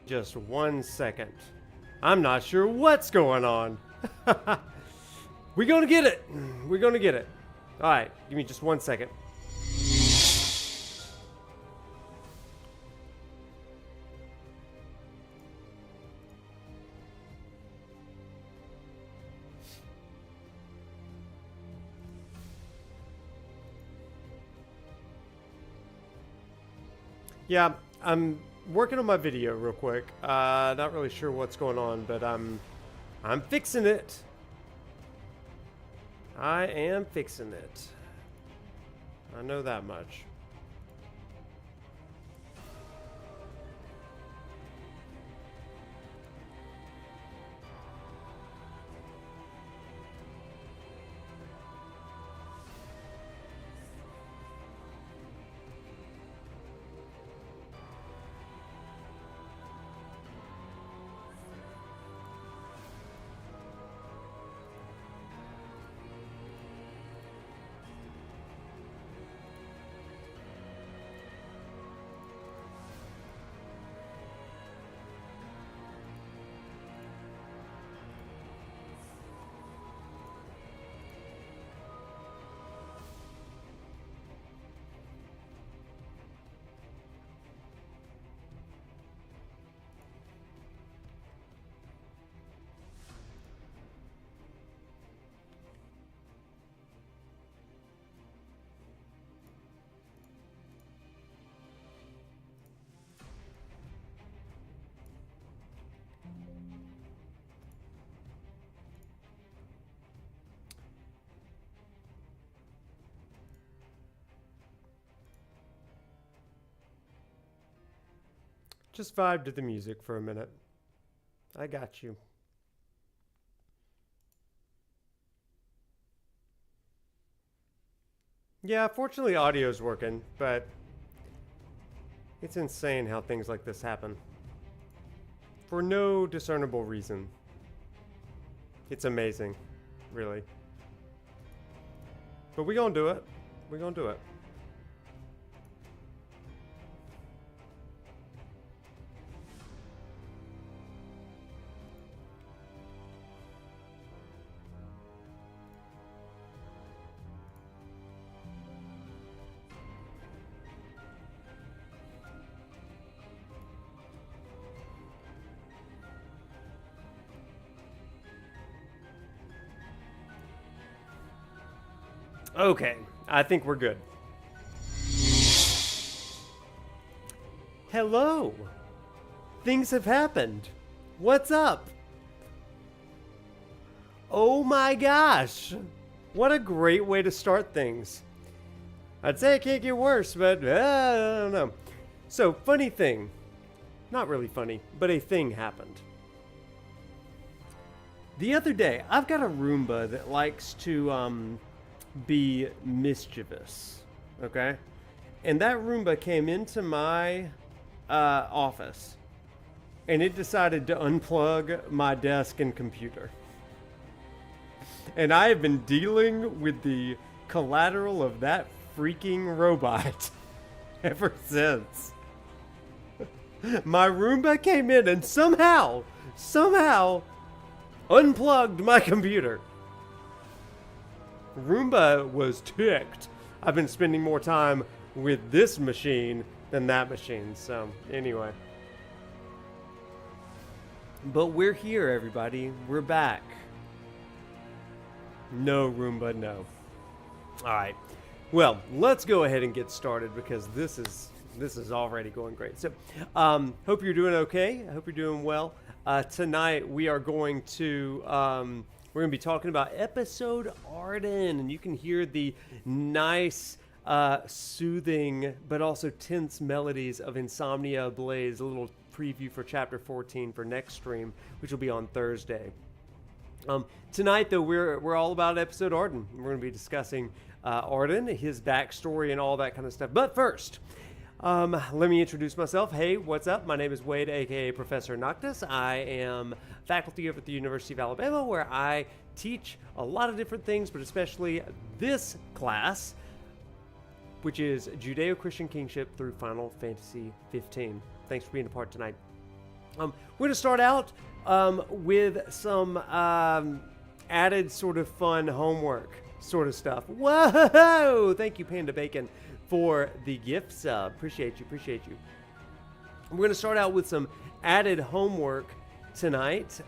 Just 1 second. I'm not sure what's going on. We're gonna get it. We're gonna get it. All right, give me just 1 second. Yeah, I'm working on my video real quick. Not really sure what's going on, but I'm fixing it. I am fixing it. I know that much. Just vibe to the music for a minute. I got you. Yeah, fortunately audio's working, but it's insane how things like this happen. For no discernible reason. It's amazing, really. But we gonna do it. We gonna do it. Okay, I think we're good. Hello. Things have happened. What's up? Oh my gosh. What a great way to start things. I'd say it can't get worse, but I don't know. So, funny thing. Not really funny, but a thing happened. The other day, I've got a Roomba that likes to, be mischievous, okay? And that Roomba came into my office and it decided to unplug my desk and computer. And I have been dealing with the collateral of that freaking robot ever since. My Roomba came in and somehow unplugged my computer. Roomba was ticked. I've been spending more time with this machine than that machine. So, anyway. But we're here, everybody. We're back. No, Roomba, no. Alright. Well, let's go ahead and get started because this is already going great. So, hope you're doing okay. I hope you're doing well. Tonight, we are going to... we're going to be talking about episode Ardyn, and you can hear the nice, soothing, but also tense melodies of Insomnia Ablaze, a little preview for chapter 14 for next stream, which will be on Thursday. Tonight, though, we're all about episode Ardyn. We're going to be discussing Ardyn, his backstory, and all that kind of stuff. But first, let me introduce myself. Hey, what's up? My name is Wade, aka ProfNoctis. I am faculty over at the University of Alabama, where I teach a lot of different things, but especially this class, which is Judeo-Christian Kingship through Final Fantasy 15. Thanks for being a part tonight. We're going to start out with some added sort of fun homework sort of stuff. Whoa! Thank you, Panda Bacon, for the gift sub. Appreciate you, appreciate you. We're going to start out with some added homework tonight,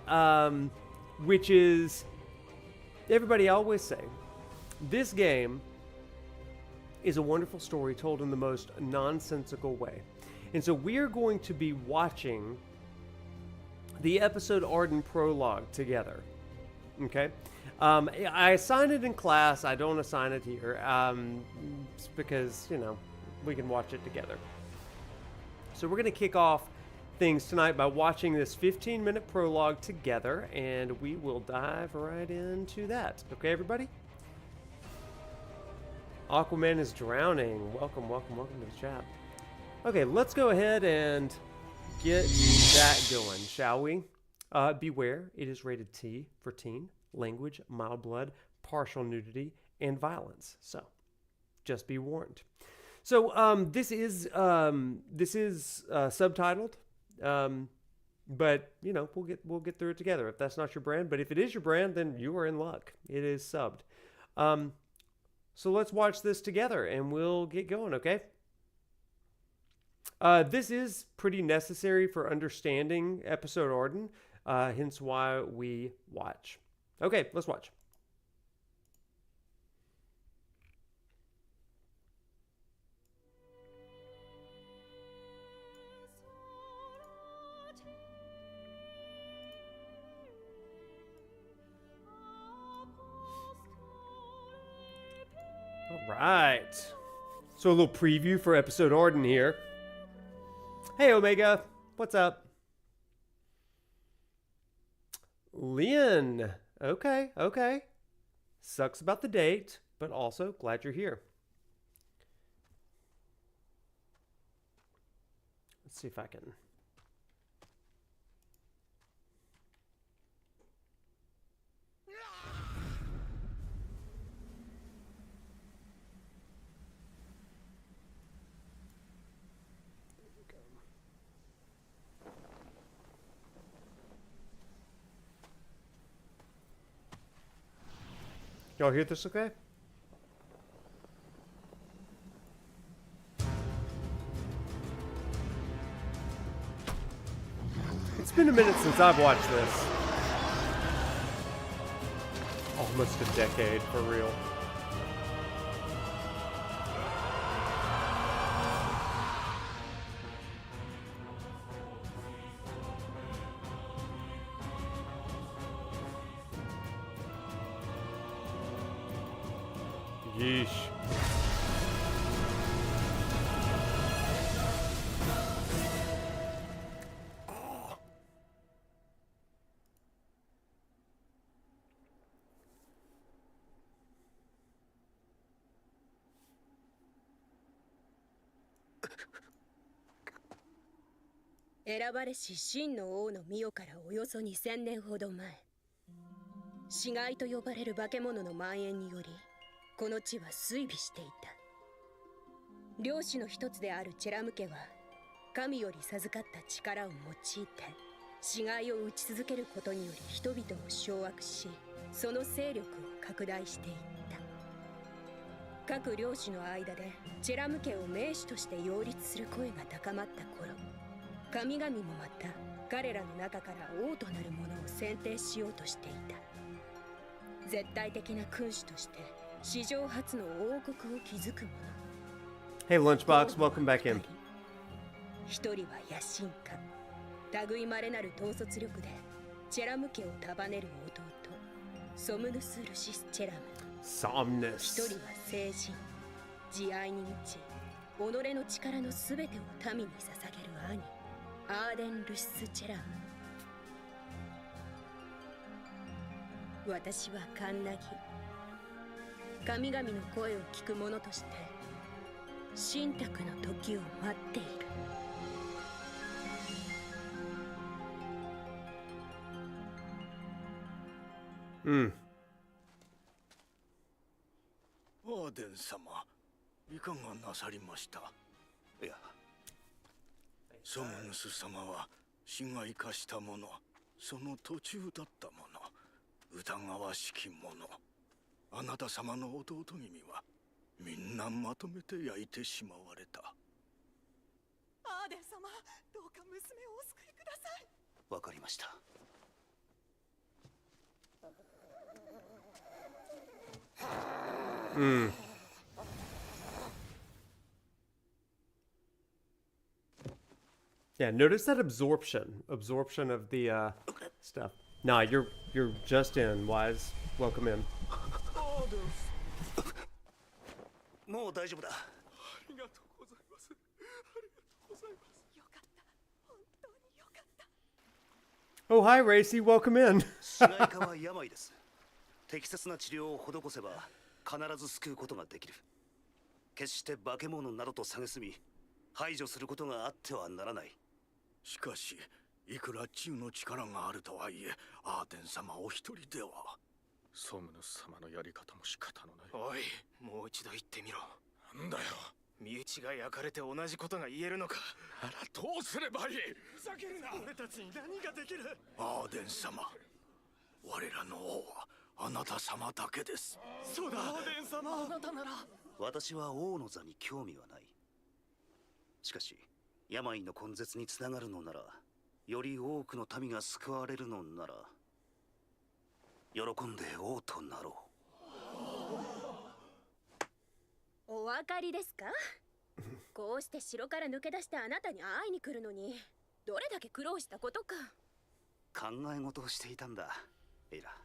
which is, everybody always say, this game is a wonderful story told in the most nonsensical way. And so we are going to be watching the episode Ardyn prologue together. Okay? I assign it in class. I don't assign it here because, you know, we can watch it together. So we're going to kick off things tonight by watching this 15-minute prologue together, and we will dive right into that. Okay, everybody? Aquaman is drowning. Welcome, welcome, welcome to the chat. Okay, let's go ahead and get that going, shall we? Beware, it is rated T for teen, language, mild blood, partial nudity, and violence. So, just be warned. So, this is subtitled, but you know we'll get through it together. If that's not your brand, but if it is your brand, then you are in luck. It is subbed. So let's watch this together, and we'll get going. Okay. This is pretty necessary for understanding episode Ardyn, hence why we watch. Okay, let's watch. All right. So a little preview for episode Ardyn here. Hey, Omega. What's up? Lynn. Okay, okay. Sucks about the date, but also glad you're here. Let's see if I can. Y'all hear this okay? It's been a minute since I've watched this. Almost a decade, for real. Yeesh. Oh. 選ばれし真の王の御代からおよそ2000年ほど前、死骸と呼ばれる化け物の蔓延により、この地は衰微していた。領主の一つであるチェラム家は、神より授かった力を用いて、死骸を打ち続けることにより人々を掌握し、その勢力を拡大していった。各領主の間でチェラム家を名手として擁立する声が高まった頃、神々もまた彼らの中から王となる者を選定しようとしていた。絶対的な君主として史上初の王国を築く者。Hey Lunchbox, welcome back in. 一人は野心家、類いまれなる統率力でチェラム家を束ねる弟、ソムヌス・ルシス・チェラム。一人は聖人、慈愛に満ち、己の力のすべてを民に捧げる兄、アーデン・ルシス・チェラム。私はカンナギ、神々の声を聞く者として神託の時を待っている。アーデン様、いかがなさりました。いや、ソムヌス様は市街化した者、その途中だった者、疑わしき者、あなた様の弟君はみんなまとめて焼いてしまわれた。アーデン様、どうか娘をお救いください。わかりました。Yeah, notice that absorption of the stuff. Nah, you're just in, Wise. Welcome in. もう大丈夫だ。ありがとうございます。ありがとうございます。よかった。本当によかった。 Oh, hi, Racy. Welcome in. 市街化は病です。適切な治療を施せば必ず救うことができる。決して化け物などと蔑み排除することがあってはならない。しかし、いくら治癒の力があるとはいえ、アーデン様お一人では。ソムヌス様のやり方も仕方のない。おい、もう一度言ってみろ。なんだよ。身内が焼かれて同じことが言えるのか。ならどうすればいい。ふざけるな。俺たちに何ができる。アーデン様、我らの王はあなた様だけです。そうだ、アーデン様。あなたなら。私は王の座に興味はない。しかし病の根絶につながるのなら、より多くの民が救われるのなら、喜んで王となろう。お分かりですか？こうして城から抜け出してあなたに会いに来るのにどれだけ苦労したことか。考え事をしていたんだ、エイラ。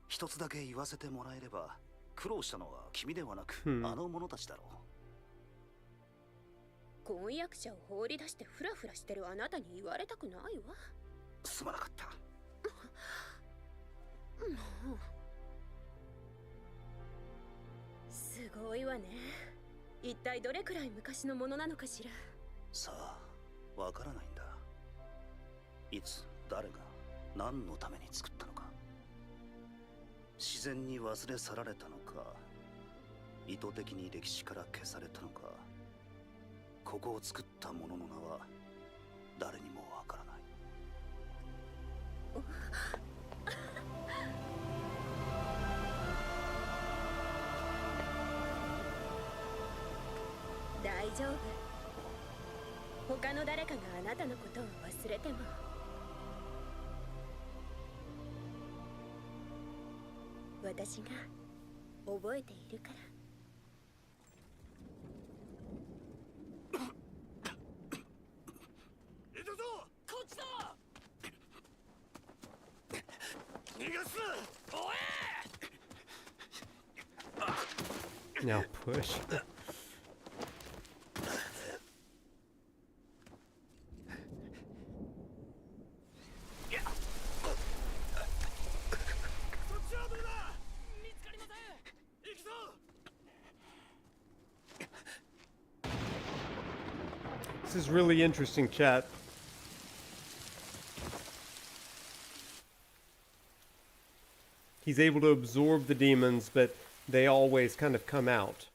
一つだけ言わせてもらえれば、苦労したのは君ではなく、あの者たちだろう。婚約者を放り出してフラフラしてるあなたに言われたくないわ。すまなかった。すごいわね。一体どれくらい昔のものなのかしら。さあ、わからないんだ。いつ、誰が、何のために作ったのか。自然に忘れ去られたのか、意図的に歴史から消されたのか。ここを作った者の名は誰にもわからない。大丈夫。他の誰かがあなたのことを忘れても。私が覚えているから。Now push. This is really interesting, chat. He's able to absorb the demons, but they always kind of come out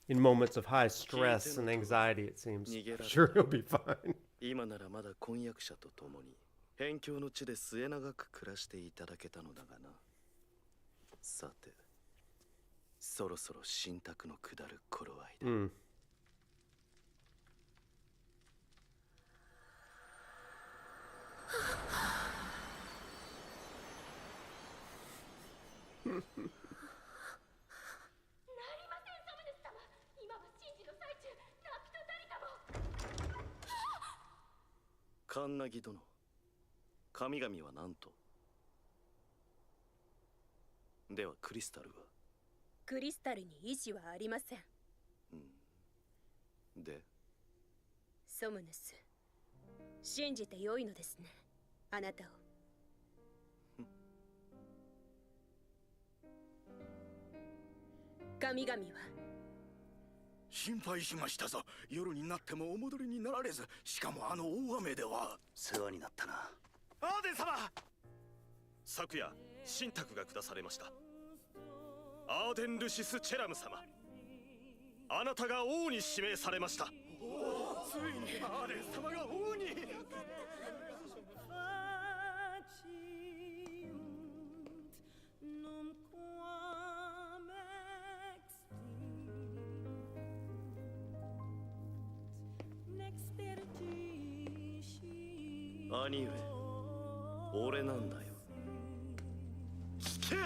in moments of high stress and anxiety, it seems. Sure, he'll be fine. 今ならまだ婚約者と共に辺境の地で末永く暮らしていただけたのだがな。さて、そろそろ信託の下る頃合いだ。カンナギ殿、神々は何と。ではクリスタルは。クリスタルに意志はありません。で、ソムヌス、信じてよいのですね、あなたを。神々は。心配しましたぞ。夜になってもお戻りになられず、しかもあの大雨では。世話になったな。アーデン様、昨夜信託が下されました。アーデン・ルシス・チェラム様、あなたが王に指名されました。ついにアーデン様が王に。兄上、俺なんだよ。聞け！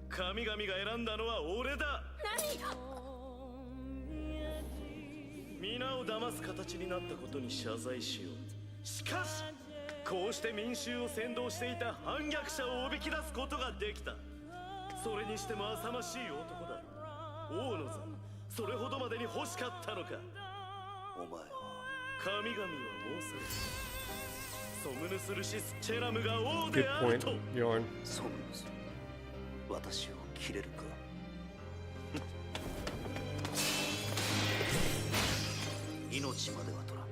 神々が選んだのは俺だ。皆を騙す形になったことに謝罪しよう。しかしこうして民衆を扇動していた反逆者をおびき出すことができた。それにしても浅ましい男だ。王の座、それほどまでに欲しかったのか。お前は神々はもうすぐソムヌスルシス・チェラムが王 Good である point, と。 Bjorn. ソムヌス、私を切れるか。命までは取らん。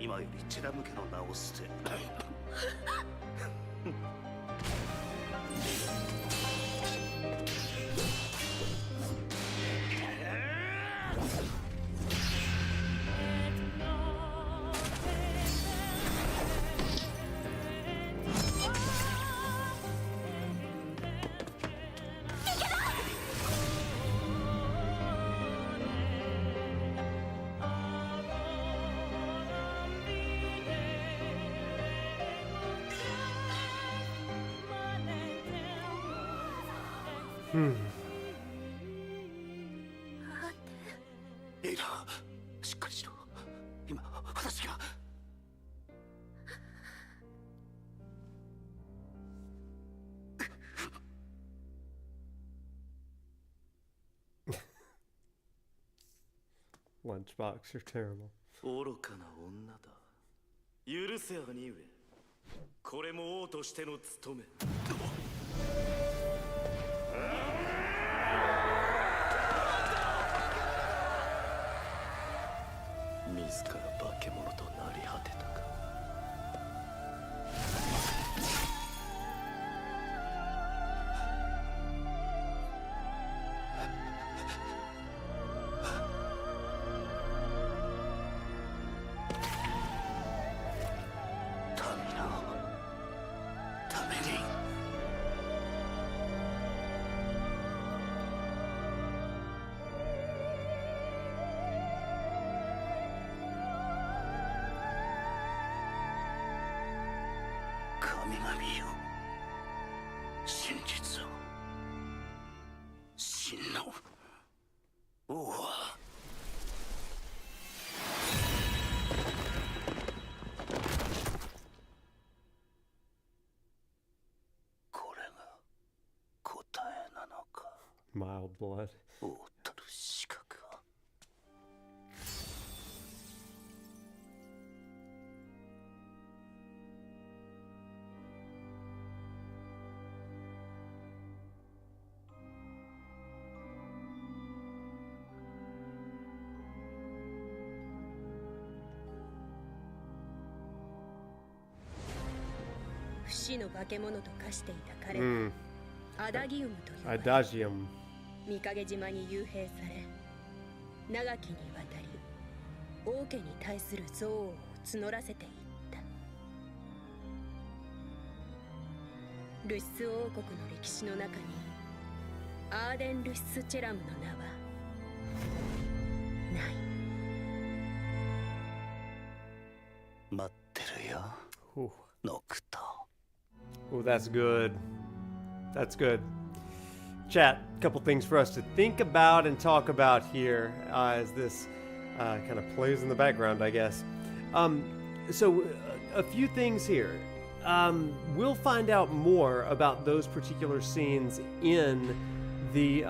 今よりチェラム家の名を捨てエイラ、しっかりしろ。今私が。Lunchbox, you're terrible. 愚かな女だ。許せ兄上。これも王としての務め。自ら化け物となり果てたか。民のために。神々よ、真実を。真の王はこれが答えなのか。 Mild blood. 王たる資格は。不死の化け物と化していた彼は、Mm. アダギウムと呼ばれ Adagium. 御影島に幽閉され、長きにわたり王家に対する憎悪を募らせていった。ルシス王国の歴史の中にアーデン・ルシス・チェラムの名はない。待ってるよ、 Ooh. ノクト。 Oh, that's good. That's good. Chat, a couple things for us to think about and talk about here as this kind of plays in the background, I guess. So, a few things here. We'll find out more about those particular scenes in the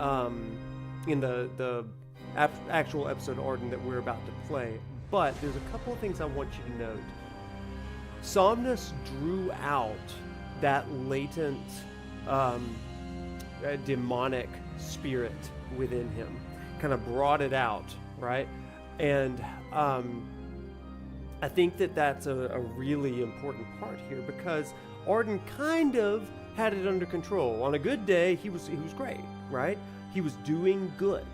actual episode Ardyn that we're about to play. But there's a couple of things I want you to note. Somnus drew out that latent demonic spirit within him, kind of brought it out, right? And I think that that's a really important part here, because Ardyn kind of had it under control. On a good day, he was great, right? He was doing good.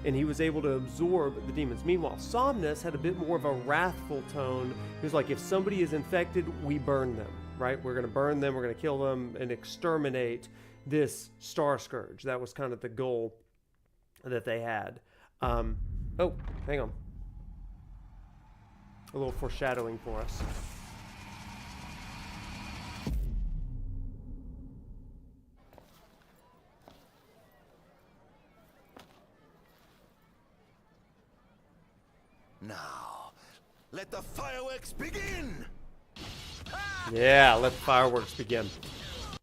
and he was able to absorb the demons. Meanwhile, Somnus had a bit more of a wrathful tone. He was like, if somebody is infected, we burn them, right? We're going to burn them, we're going to kill them, and exterminate this Star Scourge. That was kind of the goal that they had. Oh, hang on. A little foreshadowing for us. Now, let the fireworks begin! Yeah, let the fireworks begin.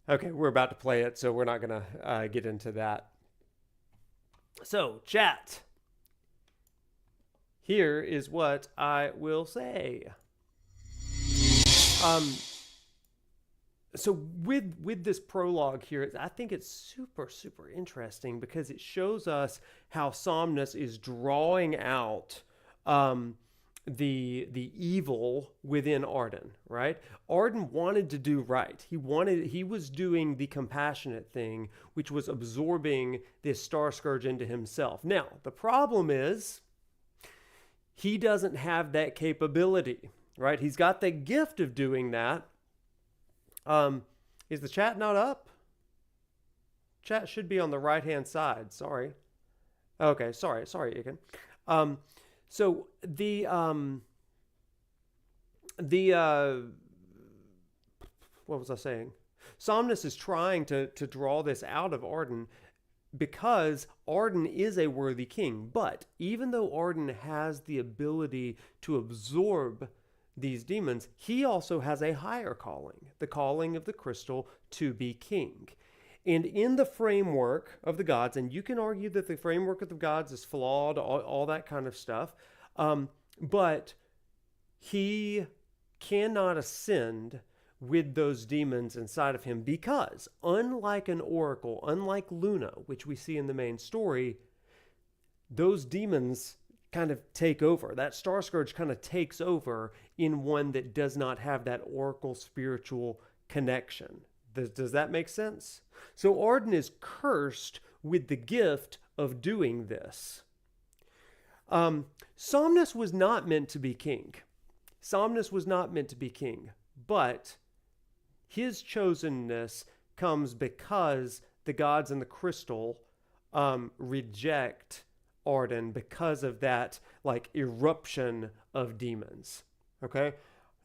Okay, we're about to play it, so we're not going to get into that. So, chat. Here is what I will say. So with this prologue here, I think it's super, super interesting because it shows us how Somnus is drawing out the evil within Ardyn, right? Ardyn wanted to do right. He was doing the compassionate thing, which was absorbing this Star Scourge into himself. Now, the problem is he doesn't have that capability, right? He's got the gift of doing that. Is the chat not up? Chat should be on the right-hand side. Sorry. Okay, sorry, Igan. So what was I saying? Somnus is trying to draw this out of Ardyn because Ardyn is a worthy king. But even though Ardyn has the ability to absorb these demons, he also has a higher calling, the calling of the crystal to be king. And in the framework of the gods, and you can argue that the framework of the gods is flawed, all that kind of stuff, but he cannot ascend with those demons inside of him because, unlike an oracle, unlike Luna, which we see in the main story, those demons kind of take over. That Star Scourge kind of takes over in one that does not have that oracle spiritual connection. Does that make sense? So Ardyn is cursed with the gift of doing this. Somnus was not meant to be king. Somnus was not meant to be king, but his chosenness comes because the gods in the crystal reject Ardyn because of that like eruption of demons. Okay?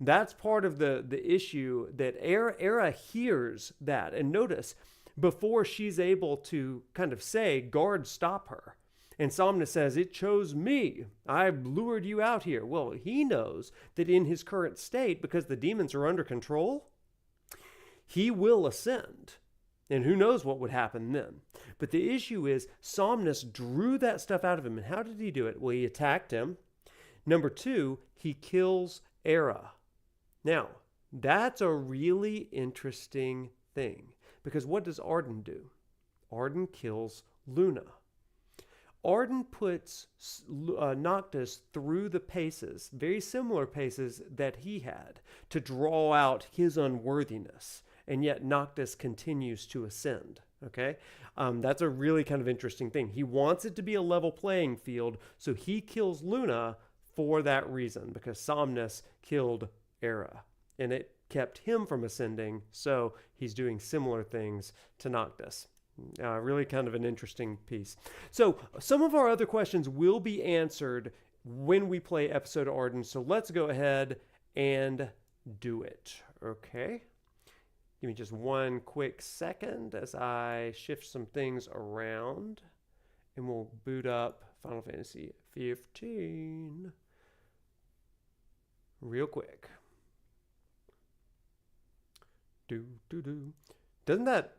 That's part of the issue that Era hears that. And notice, before she's able to kind of say, guard, stop her. And Somnus says, it chose me. I lured you out here. Well, he knows that in his current state, because the demons are under control, he will ascend. And who knows what would happen then. But the issue is, Somnus drew that stuff out of him. And how did he do it? Well, he attacked him. Number 2, he kills Era. Now, that's a really interesting thing. Because what does Ardyn do? Ardyn kills Luna. Ardyn puts Noctis through the paces, very similar paces that he had, to draw out his unworthiness. And yet Noctis continues to ascend. Okay? That's a really kind of interesting thing. He wants it to be a level playing field, so he kills Luna for that reason, because Somnus killed Era. And it kept him from ascending, so he's doing similar things to Noctis. Really kind of an interesting piece. So some of our other questions will be answered when we play episode Ardyn, so let's go ahead and do it. Okay? Give me just one quick second as I shift some things around, and we'll boot up Final Fantasy 15 real quick. Doesn't that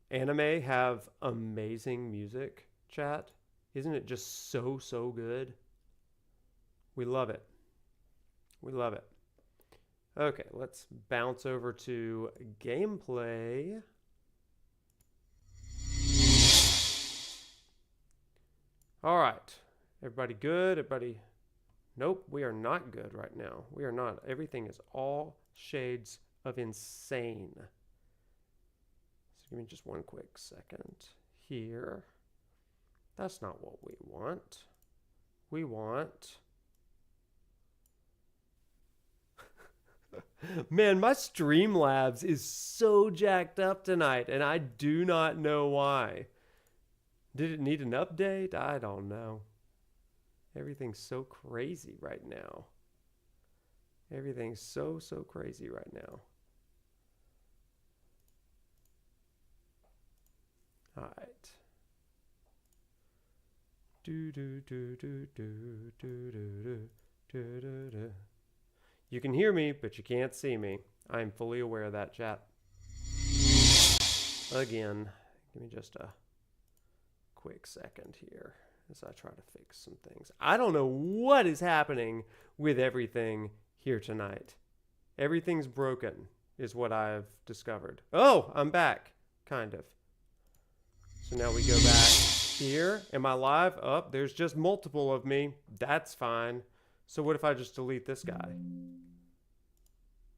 anime have amazing music, chat? Isn't it just so good? We love it. We love it. Okay, let's bounce over to gameplay. All right. Everybody good? Everybody... Nope, we are not good right now. We are not. Everything is all shades of insane. So give me just one quick second here. That's not what we want. We want... Man, my Streamlabs is so jacked up tonight, and I do not know why. Did it need an update? I don't know. Everything's so crazy right now. Everything's so crazy right now. All right. You can hear me, but you can't see me. I'm fully aware of that, chat. Again, give me just a quick second here as I try to fix some things. I don't know what is happening with everything here tonight. Everything's broken, is what I've discovered. Oh, I'm back, kind of. So now we go back here. Am I live? Oh, there's just multiple of me. That's fine. So what if I just delete this guy?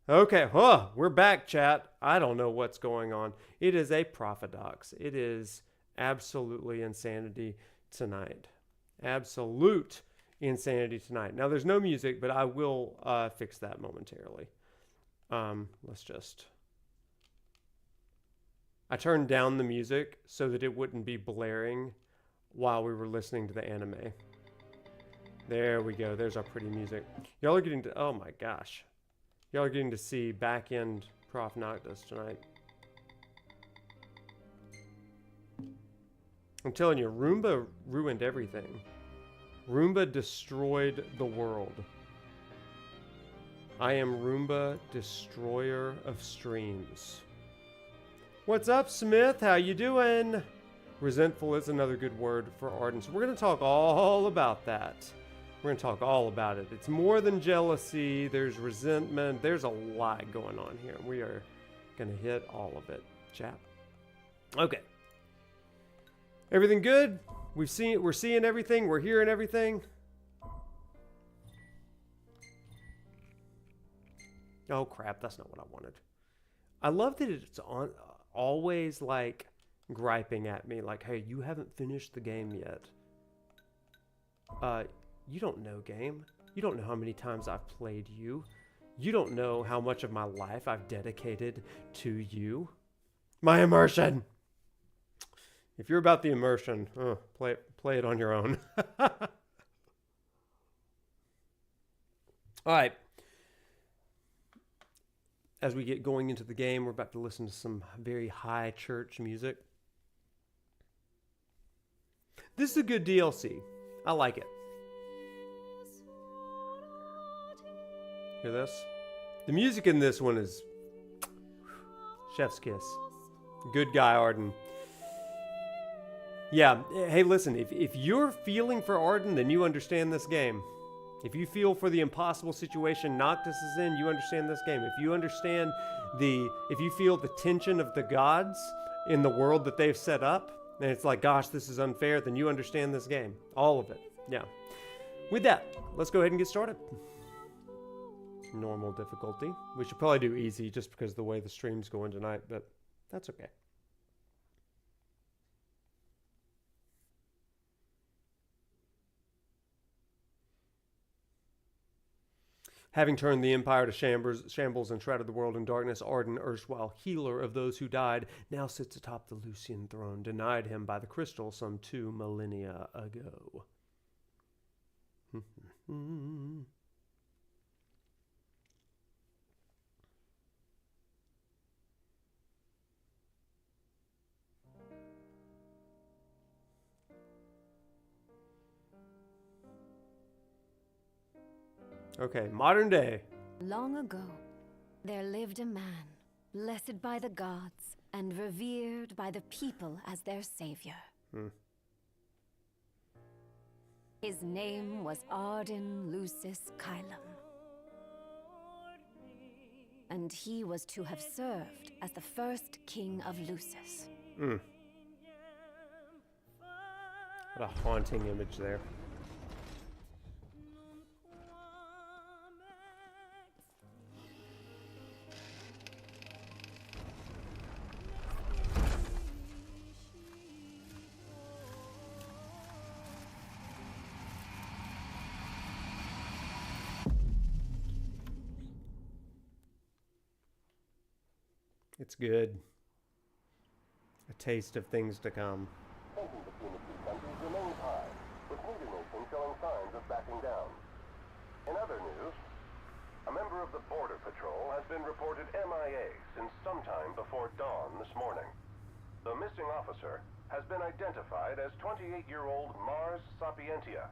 Okay, we're back, chat. I don't know what's going on. It is a ProfNoctis. It is absolutely insanity tonight. Absolute insanity tonight. Now, there's no music, but I will fix that momentarily. Let's just... I turned down the music so that it wouldn't be blaring while we were listening to the anime. There we go. There's our pretty music. Y'all are getting to... Oh my gosh. Y'all are getting to see back-end ProfNoctis tonight. I'm telling you, Roomba ruined everything. Roomba destroyed the world. I am Roomba, destroyer of streams. What's up, Smith? How you doing? Resentful is another good word for Ardyn. So we're going to talk all about that. We're going to talk all about it. It's more than jealousy. There's resentment. There's a lot going on here. We are going to hit all of it, chap. Okay. Everything good? We're seeing everything. We're hearing everything. Oh, crap. That's not what I wanted. I love that it's on always like griping at me like, hey, you haven't finished the game yet. You don't know, game. You don't know how many times I've played you. You don't know how much of my life I've dedicated to you. My immersion. If you're about the immersion, play it on your own. All right. As we get going into the game, we're about to listen to some very high church music. This is a good DLC. I like it. Hear this? The music in this one is chef's kiss. Good guy, Ardyn. Yeah, hey, listen, if you're feeling for Ardyn, then you understand this game. If you feel for the impossible situation Noctis is in, you understand this game. If you understand if you feel the tension of the gods in the world that they've set up, and it's like, gosh, this is unfair, then you understand this game. All of it. Yeah. With that, let's go ahead and get started. Normal difficulty. We should probably do easy just because of the way the stream's going tonight, but that's okay. Having turned the empire to shambles and shrouded the world in darkness, Ardyn, erstwhile healer of those who died, now sits atop the Lucian throne, denied him by the crystal some 2 millennia ago. Okay, modern day. Long ago, there lived a man, blessed by the gods and revered by the people as their savior. His name was Ardyn Lucis Kylum. And he was to have served as the first king of Lucis. What a haunting image there. It's good. A taste of things to come. Tension between the two countries remains high, with neither nation showing signs of backing down. In other news, a member of the Border Patrol has been reported MIA since sometime before dawn this morning. The missing officer has been identified as 28-year-old Mars Sapientia.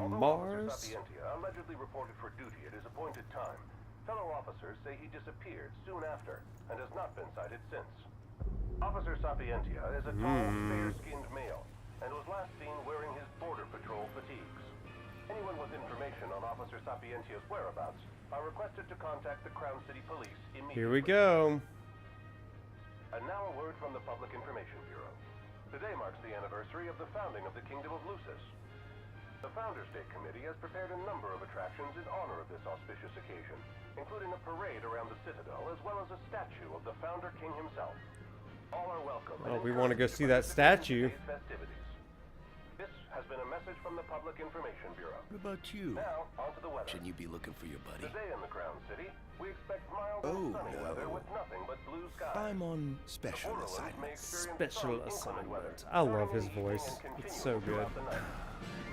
Although Officer Sapientia allegedly reported for duty at his appointed time, fellow officers say he disappeared soon after and has not been sighted since. Officer Sapientia is a tall, fair-skinned male and was last seen wearing his Border Patrol fatigues. Anyone with information on Officer Sapientia's whereabouts are requested to contact the Crown City Police immediately. Here we go. And now a word from the Public Information Bureau. Today marks the anniversary of the founding of the Kingdom of Lucis. The Founders Day Committee has prepared a number of attractions in honor of this auspicious occasion, including a parade around the Citadel as well as a statue of the Founder King himself. All are welcome. Oh, we want to go see that statue. This has been a message from the Public Information Bureau. What about you? Now, on to the weather. Shouldn't you be looking for your buddy? Today in the Crown City, we expect mild and sunny weather with nothing but blue skies. I'm on special assignment. Special assignment. I love his voice. It's so good.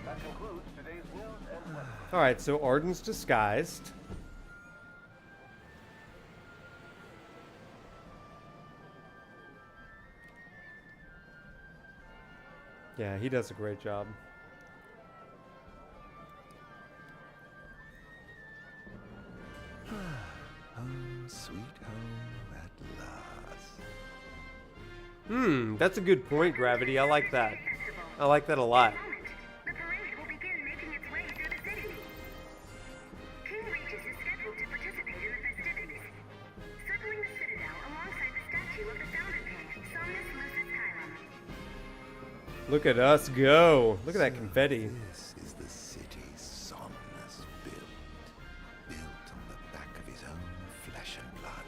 That concludes today's news and weather. Alright, so Ardyn's disguised. Yeah, he does a great job. Home, sweet home at last. That's a good point, Gravity. I like that. I like that a lot. The parade will begin making its way through the city. King Regis is scheduled to participate in the festivities, circling the Citadel alongside the statue of the Founder King, Somnus Lucis Chiron. Look at us go. Look at that confetti. This is the city Somnus built on the back of his own flesh and blood.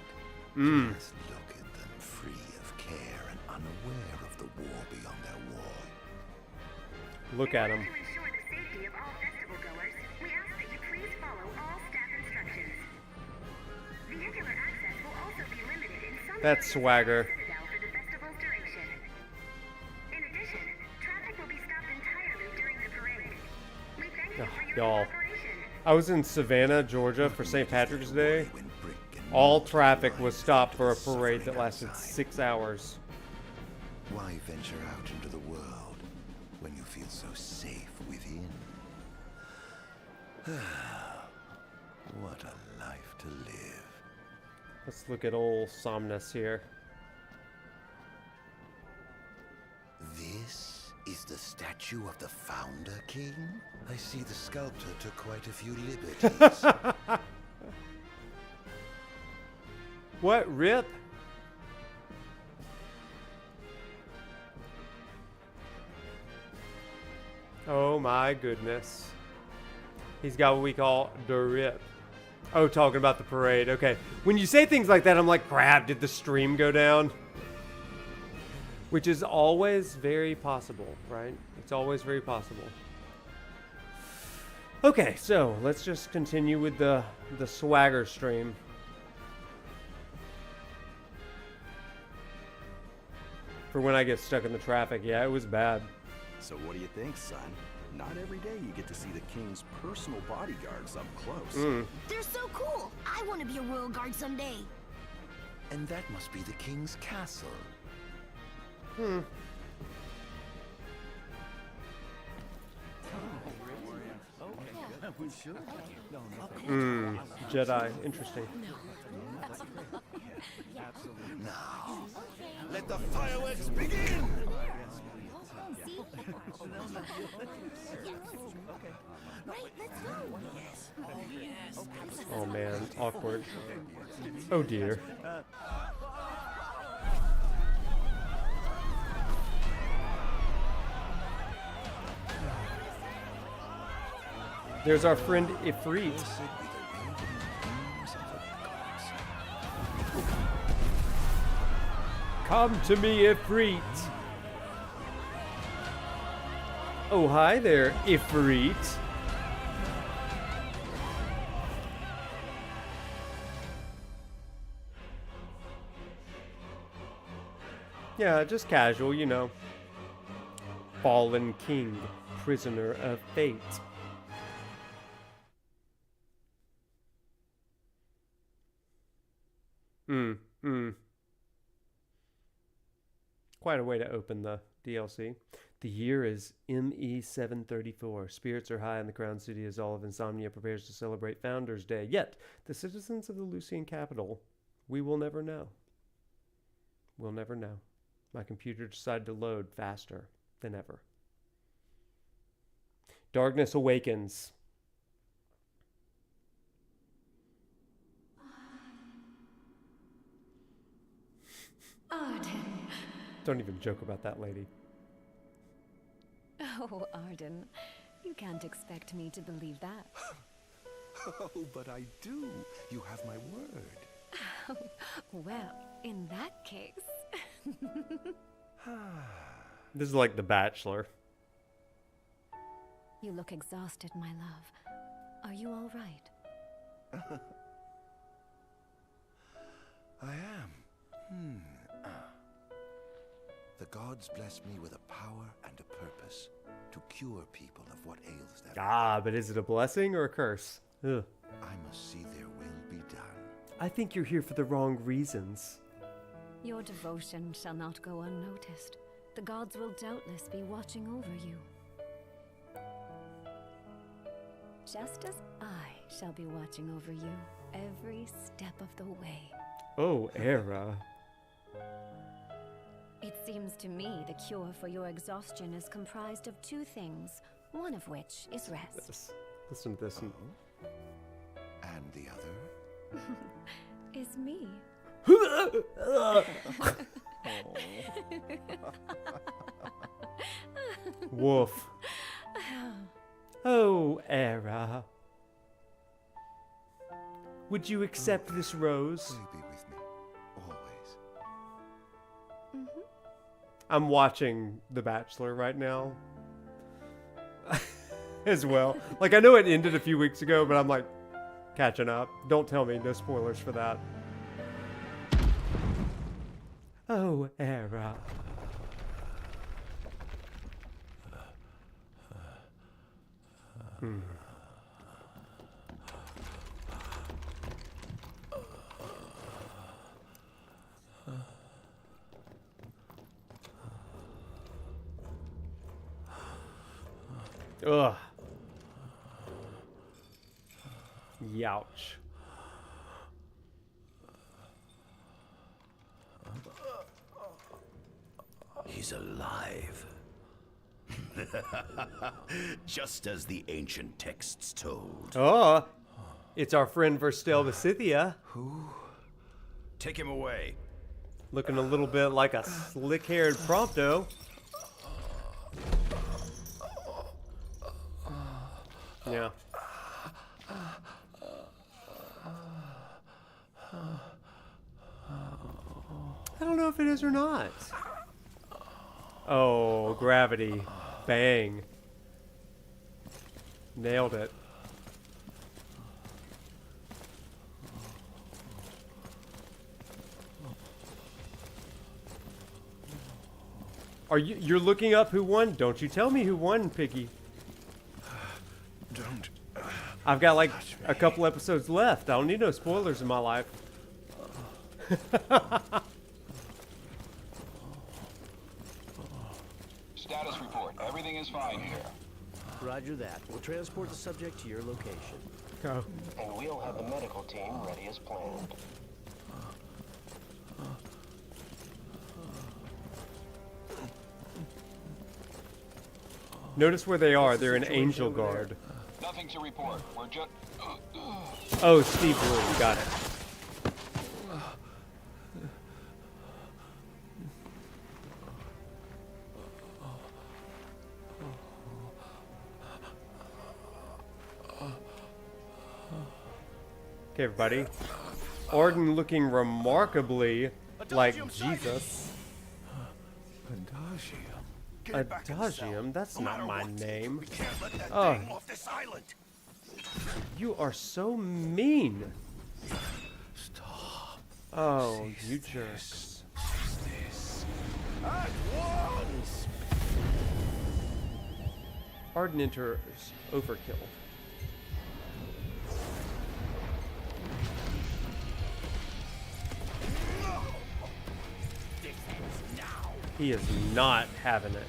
Just look at them, free of care and unaware of the war beyond their wall. Look at him. To ensure the safety of all festival goers, we ask that you please follow all staff instructions. Vehicular access will also be limited in some That's areas swagger. of the Citadel for the festival's duration. In addition, traffic will be stopped entirely during the parade. We thank you for your Y'all. cooperation. I was in Savannah, Georgia for St. Patrick's Day. All traffic was stopped for a parade that lasted 6 hours. Why venture out into the world when you feel so safe within? What a life to live. Let's look at old Somnus here. This is the statue of the Founder King? I see the sculptor took quite a few liberties. What, Rip? Oh my goodness. He's got what we call the Rip. Oh, talking about the parade. Okay. When you say things like that, I'm like, crap, did the stream go down? Which is always very possible, right? It's always very possible. Okay, so let's just continue with the swagger stream. For when I get stuck in the traffic, yeah, it was bad. So what do you think, son? Not every day you get to see the king's personal bodyguards up close. They're so cool. I want to be a royal guard someday. And that must be the king's castle. Jedi, interesting. Now, let the fireworks begin! Oh man, awkward. Oh dear. There's our friend Ifrit. Come to me, Ifrit. Oh, hi there, Ifrit. Yeah, just casual, you know. Fallen king, prisoner of fate. Quite a way to open the DLC. The year is ME 734. Spirits are high in the crown city as all of Insomnia prepares to celebrate Founders Day. Yet, the citizens of the Lucian capital, we will never know. We'll never know. My computer decided to load faster than ever. Darkness awakens. Ardyn. Don't even joke about that lady. Oh, Ardyn. You can't expect me to believe that. Oh, but I do. You have my word. Well, in that case... This is like The Bachelor. You look exhausted, my love. Are you all right? I am. The gods bless me with a power and a purpose to cure people of what ails them. Ah, but is it a blessing or a curse? Ugh. I must see their will be done. I think you're here for the wrong reasons. Your devotion shall not go unnoticed. The gods will doubtless be watching over you. Just as I shall be watching over you every step of the way. Oh, Era. It seems to me the cure for your exhaustion is comprised of two things, one of which is rest. Listen to this. And the other? Is me. Woof. Oh, Era. Would you accept this rose? Will you be with me? Always. I'm watching The Bachelor right now. As well. Like, I know it ended a few weeks ago, but I'm like, catching up. Don't tell me. No spoilers for that. Oh, Era. Ugh. Youch. He's alive. Just as the ancient texts told. Oh, it's our friend Verstel Scythia. Who? Take him away. Looking a little bit like a slick-haired Prompto. Yeah. I don't know if it is or not. Oh, gravity. Bang. Nailed it. You're looking up who won? Don't you tell me who won, Piggy. Don't. I've got like a couple episodes left. I don't need no spoilers in my life. Status report. Everything is fine here. Roger that. We'll transport the subject to your location. Go. And we'll have the medical team ready as planned. Notice where they are. They're in Angel Guard. Nothing to report. We're just... Oh, Steve Blue. Got it. Okay, everybody. Ardyn looking remarkably like Jesus. Adagium? That's not my name. Oh. You are so mean. Stop. Oh, you jerks. At once! Ardyn enters overkill. He is not having it.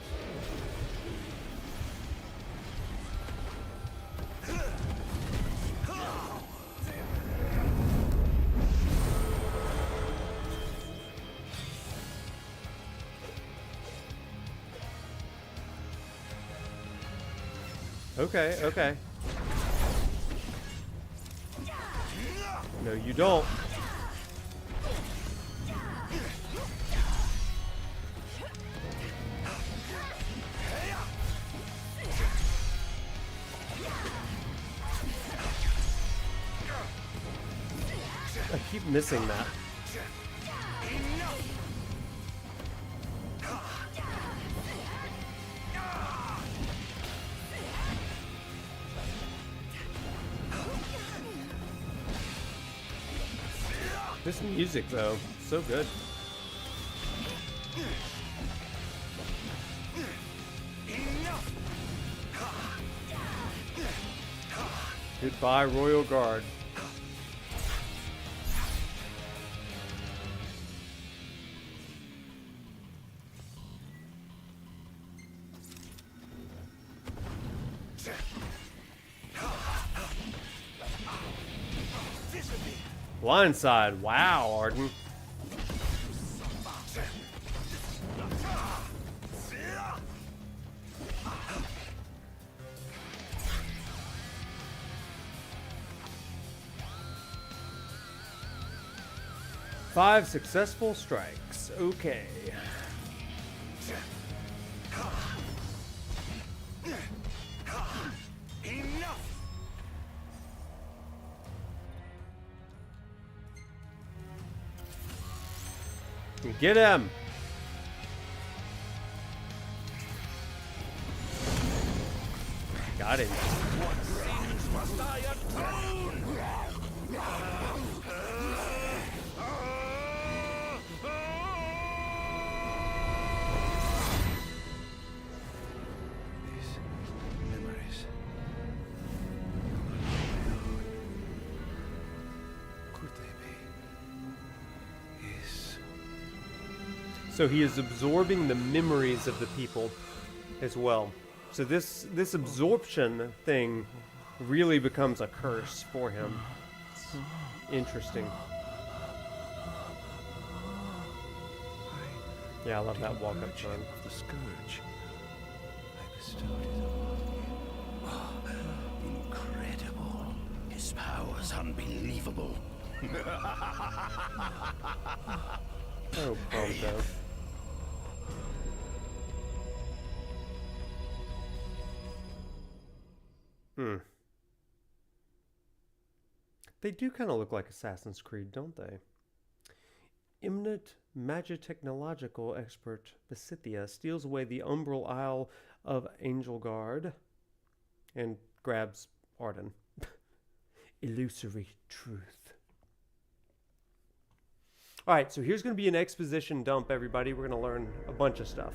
Okay, okay. No, you don't. I keep missing that. This music, though, so good. Goodbye, Royal Guard. Blindside. Wow, Ardyn. Five successful strikes. Okay. Get him! Got him. What sins must I atone? These memories. Could they be his? So he is absorbing the memories of the people as well. So this absorption thing really becomes a curse for him. Interesting. Yeah, I love that walk-up time. Of the scourge. I bestowed it upon you. Incredible. His power's unbelievable. Oh, Prompto. They do kind of look like Assassin's Creed, don't they? Eminent magitechnological expert Besithia steals away the umbral isle of Angel Guard and grabs Ardyn. Illusory truth. Alright, so here's going to be an exposition dump, everybody. We're going to learn a bunch of stuff.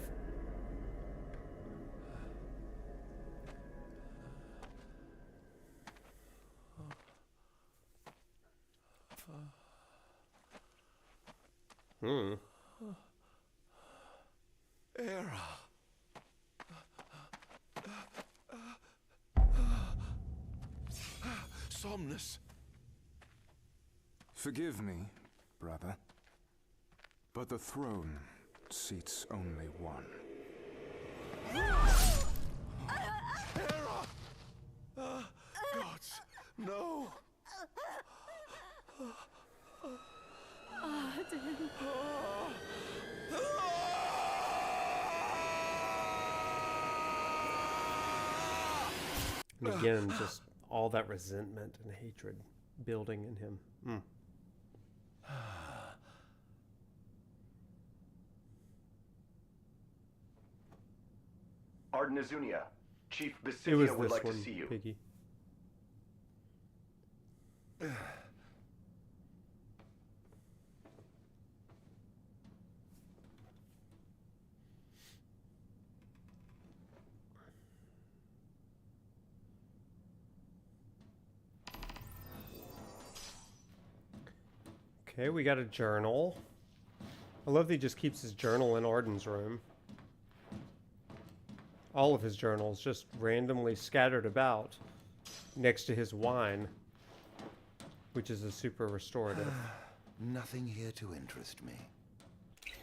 Era. Somnus. Forgive me, brother, but the throne seats only one. Gods, no. Ardyn. And again, just all that resentment and hatred building in him. Ardyn Izunia, Chief It was Besithia would this like one, to see you. Piggy. Okay, we got a journal. I love that he just keeps his journal in Ardyn's room. All of his journals just randomly scattered about next to his wine, which is a super restorative. Nothing here to interest me.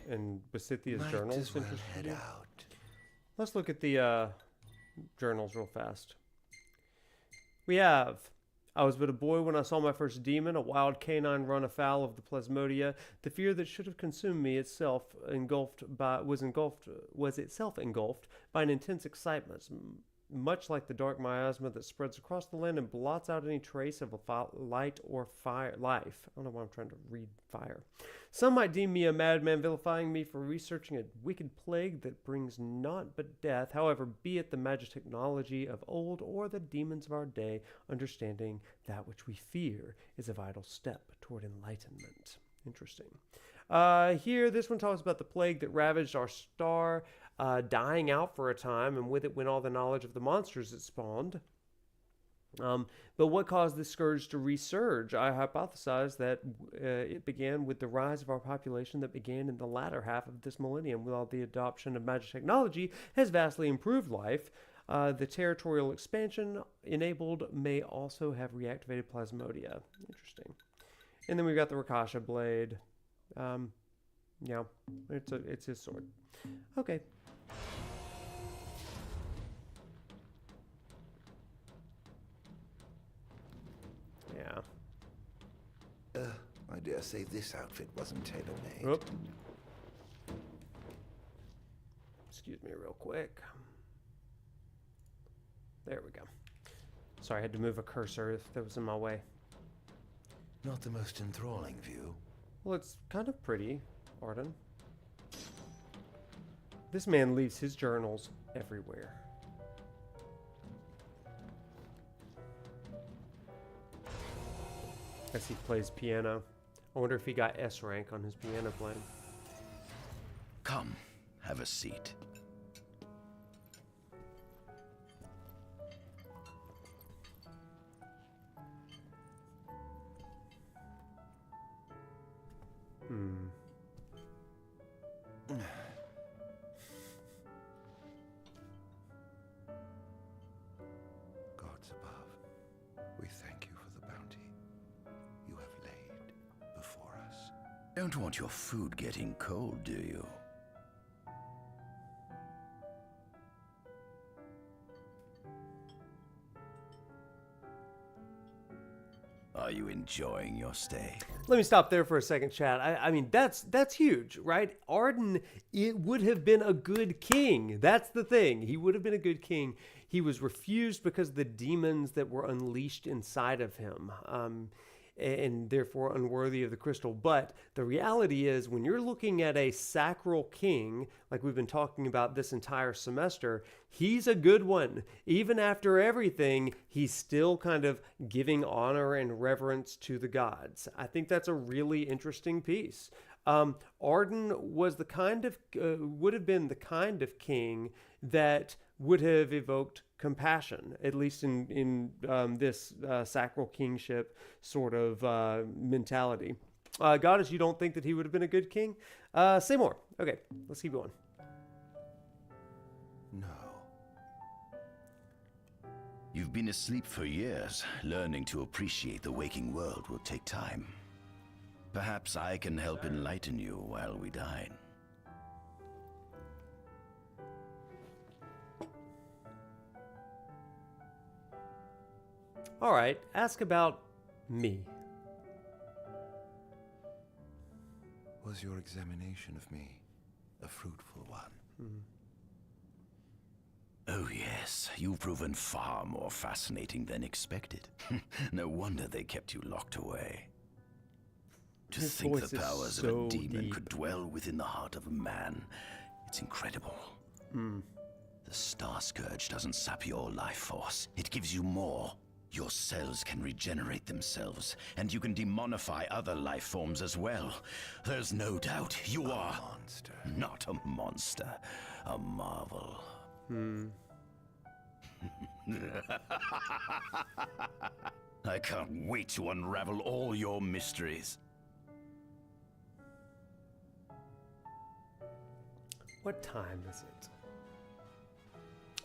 And Basithia's Might journals as well interest head you? out. Let's look at the journals real fast. We have, I was but a boy when I saw my first demon, a wild canine run afoul of the plasmodia. The fear that should have consumed me itself was itself engulfed by an intense excitement, much like the dark miasma that spreads across the land and blots out any trace of a light or life. I don't know why I'm trying to read fire. Some might deem me a madman, vilifying me for researching a wicked plague that brings naught but death. However, be it the magic technology of old or the demons of our day, understanding that which we fear is a vital step toward enlightenment. Interesting. Here, this one talks about the plague that ravaged our star, dying out for a time, and with it went all the knowledge of the monsters it spawned. But what caused this scourge to resurge? I hypothesize that it began with the rise of our population that began in the latter half of this millennium, while the adoption of magic technology has vastly improved life. The territorial expansion enabled may also have reactivated plasmodia. Interesting. And then we've got the Rakasha blade. Yeah, it's his sword. Okay. Yeah. I dare say this outfit wasn't tailor-made. Oop. Excuse me real quick. There we go. Sorry, I had to move a cursor that was in my way. Not the most enthralling view. Well, it's kind of pretty, Ardyn. This man leaves his journals everywhere. As he plays piano. I wonder if he got S rank on his piano playing. Come, have a seat. Gods above, we thank you for the bounty you have laid before us. Don't want your food getting cold, do you? Are you enjoying your stay? Let me stop there for a second, Chad. I mean, that's huge, right? Ardyn, it would have been a good king. That's the thing. He would have been a good king. He was refused because of the demons that were unleashed inside of him, and therefore unworthy of the crystal. But the reality is, when you're looking at a sacral king, like we've been talking about this entire semester, he's a good one. Even after everything, he's still kind of giving honor and reverence to the gods. I think that's a really interesting piece. Ardyn was the kind of, would have been the kind of king that would have evoked compassion, at least in this sacral kingship sort of mentality. Goddess, you don't think that he would have been a good king? Say more. Okay, let's keep going. No. You've been asleep for years. Learning to appreciate the waking world will take time. Perhaps I can help enlighten you while we dine. All right, ask about me. Was your examination of me a fruitful one? Oh yes, you've proven far more fascinating than expected. No wonder they kept you locked away. To His think voice the is powers of so a demon deep. could dwell within the heart of a man. It's incredible. The Star Scourge doesn't sap your life force. It gives you more. Your cells can regenerate themselves, and you can demonify other life forms as well. There's no doubt you are Monster. not a monster, a marvel. I can't wait to unravel all your mysteries. What time is it?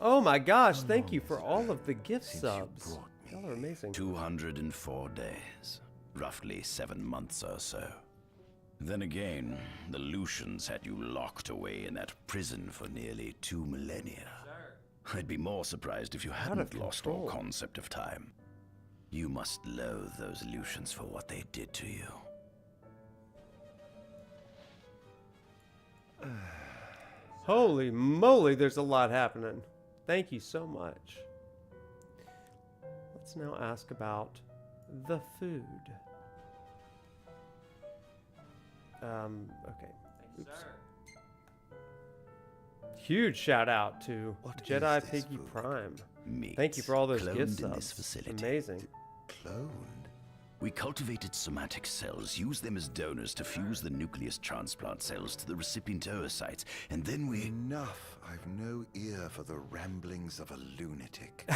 Oh my gosh, thank you for all of the gift subs. Y'all are amazing. 204 days. Roughly 7 months or so. Then again, the Lucians had you locked away in that prison for nearly 2 millennia. I'd be more surprised if you hadn't lost all concept of time. You must loathe those Lucians for what they did to you. Holy moly, there's a lot happening. Thank you so much. Let's now ask about the food. Okay. Oops. Huge shout out to Jedi Piggy Prime. Thank you for all those gift subs. Amazing. Cloned? We cultivated somatic cells, used them as donors to fuse the nucleus transplant cells to the recipient oocytes, and then we... Enough. I've no ear for the ramblings of a lunatic.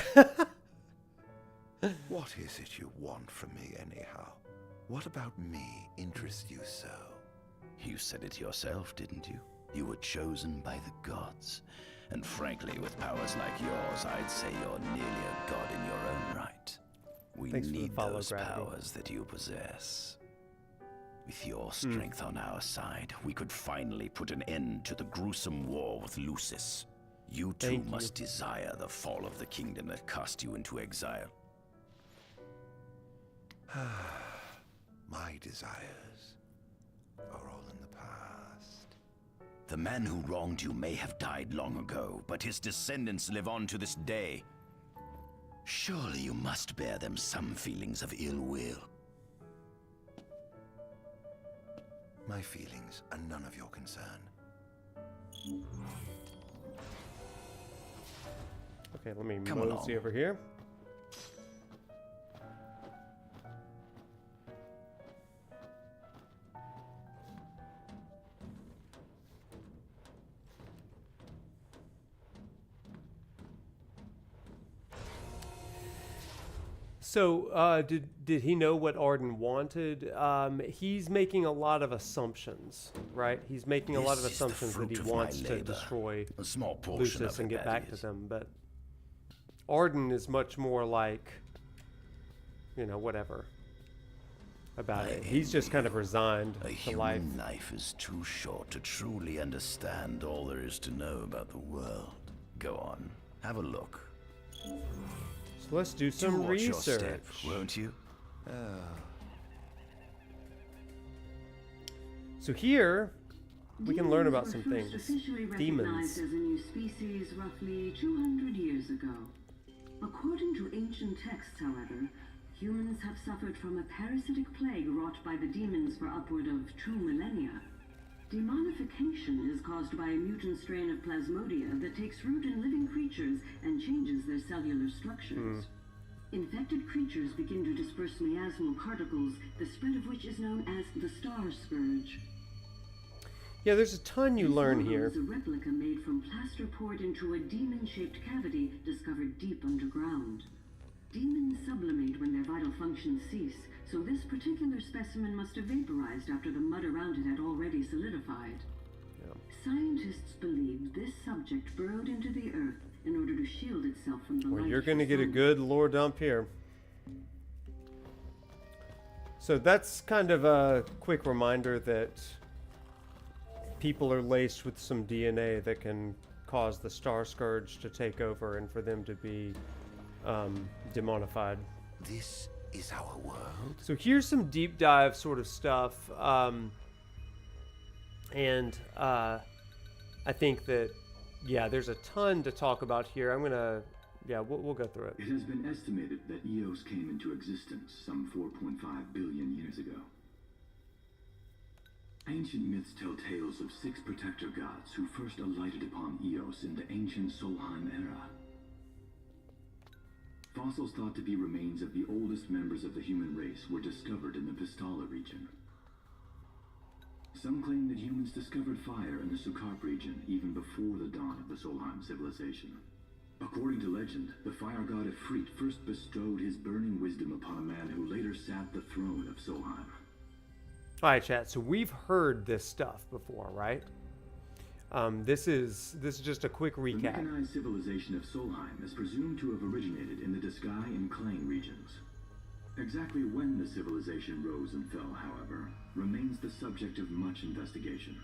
What is it you want from me, anyhow? What about me interests you so? You said it yourself, didn't you? You were chosen by the gods. And frankly, with powers like yours, I'd say you're nearly a god in your own right. We need those powers that you possess. With your strength on our side, we could finally put an end to the gruesome war with Lucis. You too must desire the fall of the kingdom that cast you into exile. My desires are all in the past. The man who wronged you may have died long ago, but his descendants live on to this day. Surely you must bear them some feelings of ill will. My feelings are none of your concern. Okay, let me mosey over here. So, did he know what Ardyn wanted? He's making a lot of assumptions, right? He's making a lot of assumptions that he wants to destroy Lucis and get back to them. But Ardyn is much more like, you know, whatever about it. He's just kind of resigned to life. A human life is too short to truly understand all there is to know about the world. Go on, have a look. So let's do some research. Your step, won't you? So here, we can learn about some things. Demons. As a new species roughly 200 years ago. According to ancient texts, however, humans have suffered from a parasitic plague wrought by the demons for upward of 2 millennia. Demonification is caused by a mutant strain of plasmodia that takes root in living creatures and changes their cellular structures. Infected creatures begin to disperse miasmal particles, the spread of which is known as the Star Scourge. Yeah, there's a ton you learn here. Is a replica made from plaster poured into a demon-shaped cavity discovered deep underground. Demons sublimate when their vital functions cease, so this particular specimen must have vaporized after the mud around it had already solidified. Scientists believe this subject burrowed into the earth in order to shield itself from the light. Well, you're going to get a good lore dump here. So that's kind of a quick reminder that people are laced with some DNA that can cause the Star Scourge to take over and for them to be demonified. This is our world. So here's some deep dive sort of stuff, and I think that, yeah, there's a ton to talk about here. I'm gonna, yeah, we'll go through it. It has been estimated that Eos came into existence some 4.5 billion years ago. Ancient myths tell tales of 6 protector gods who first alighted upon Eos in the ancient Solheim era. Fossils thought to be remains of the oldest members of the human race were discovered in the Vistala region. Some claim that humans discovered fire in the Sukarp region even before the dawn of the Solheim civilization. According to legend, the fire god Ifrit first bestowed his burning wisdom upon a man who later sat the throne of Solheim. All right, chat. So we've heard this stuff before, right? This is just a quick The recap. mechanized civilization of Solheim is presumed to have originated in the Disgaea and Klang regions. Exactly when the civilization rose and fell, however, remains the subject of much investigation.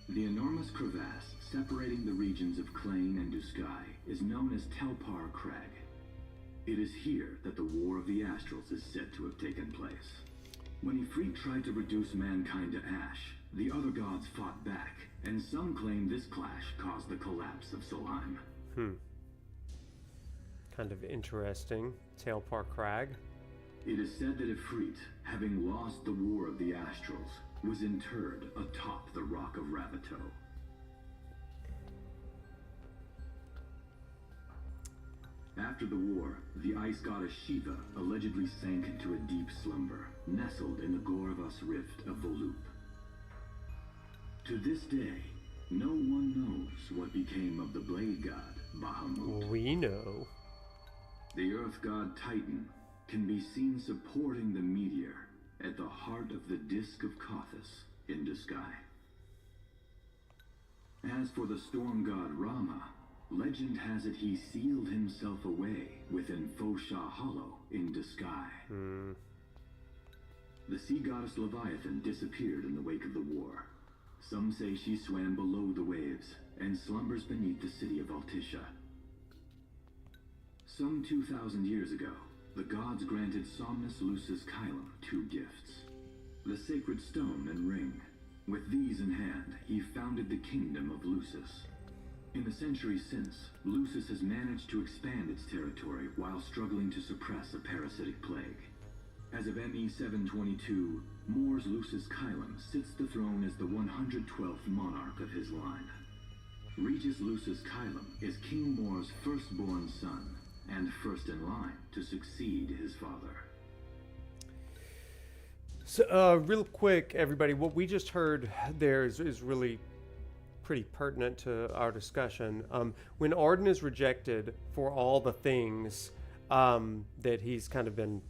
The enormous crevasse separating the regions of Klang and Disgaea is known as Telpar Crag. It is here that the War of the Astrals is said to have taken place. When Ifrit tried to reduce mankind to ash, the other gods fought back, and some claim this clash caused the collapse of Solheim. Kind of interesting. Telpar Crag. It is said that Ifrit, having lost the War of the Astrals, was interred atop the Rock of Ravito. After the war, the ice goddess Shiva allegedly sank into a deep slumber, nestled in the Goravas rift of Volúp. To this day, no one knows what became of the blade god, Bahamut. We know. The earth god Titan can be seen supporting the meteor at the heart of the disk of Kothis in Disgaea. As for the storm god Rama, legend has it he sealed himself away within Fosha Hollow in Disgaea. The sea goddess Leviathan disappeared in the wake of the war. Some say she swam below the waves and slumbers beneath the city of Altisha. Some 2,000 years ago, the gods granted Somnus Lucis Kylum 2 gifts: the sacred stone and ring. With these in hand, he founded the kingdom of Lucis. In the centuries since, Lucis has managed to expand its territory while struggling to suppress a parasitic plague. As of ME 722, Mor's Lucis Kylum sits the throne as the 112th monarch of his line. Regis Lucis Kylum is King Mor's firstborn son, and first in line to succeed his father. So, real quick, everybody, what we just heard there is really pretty pertinent to our discussion. When Ardyn is rejected for all the things that he's kind of been,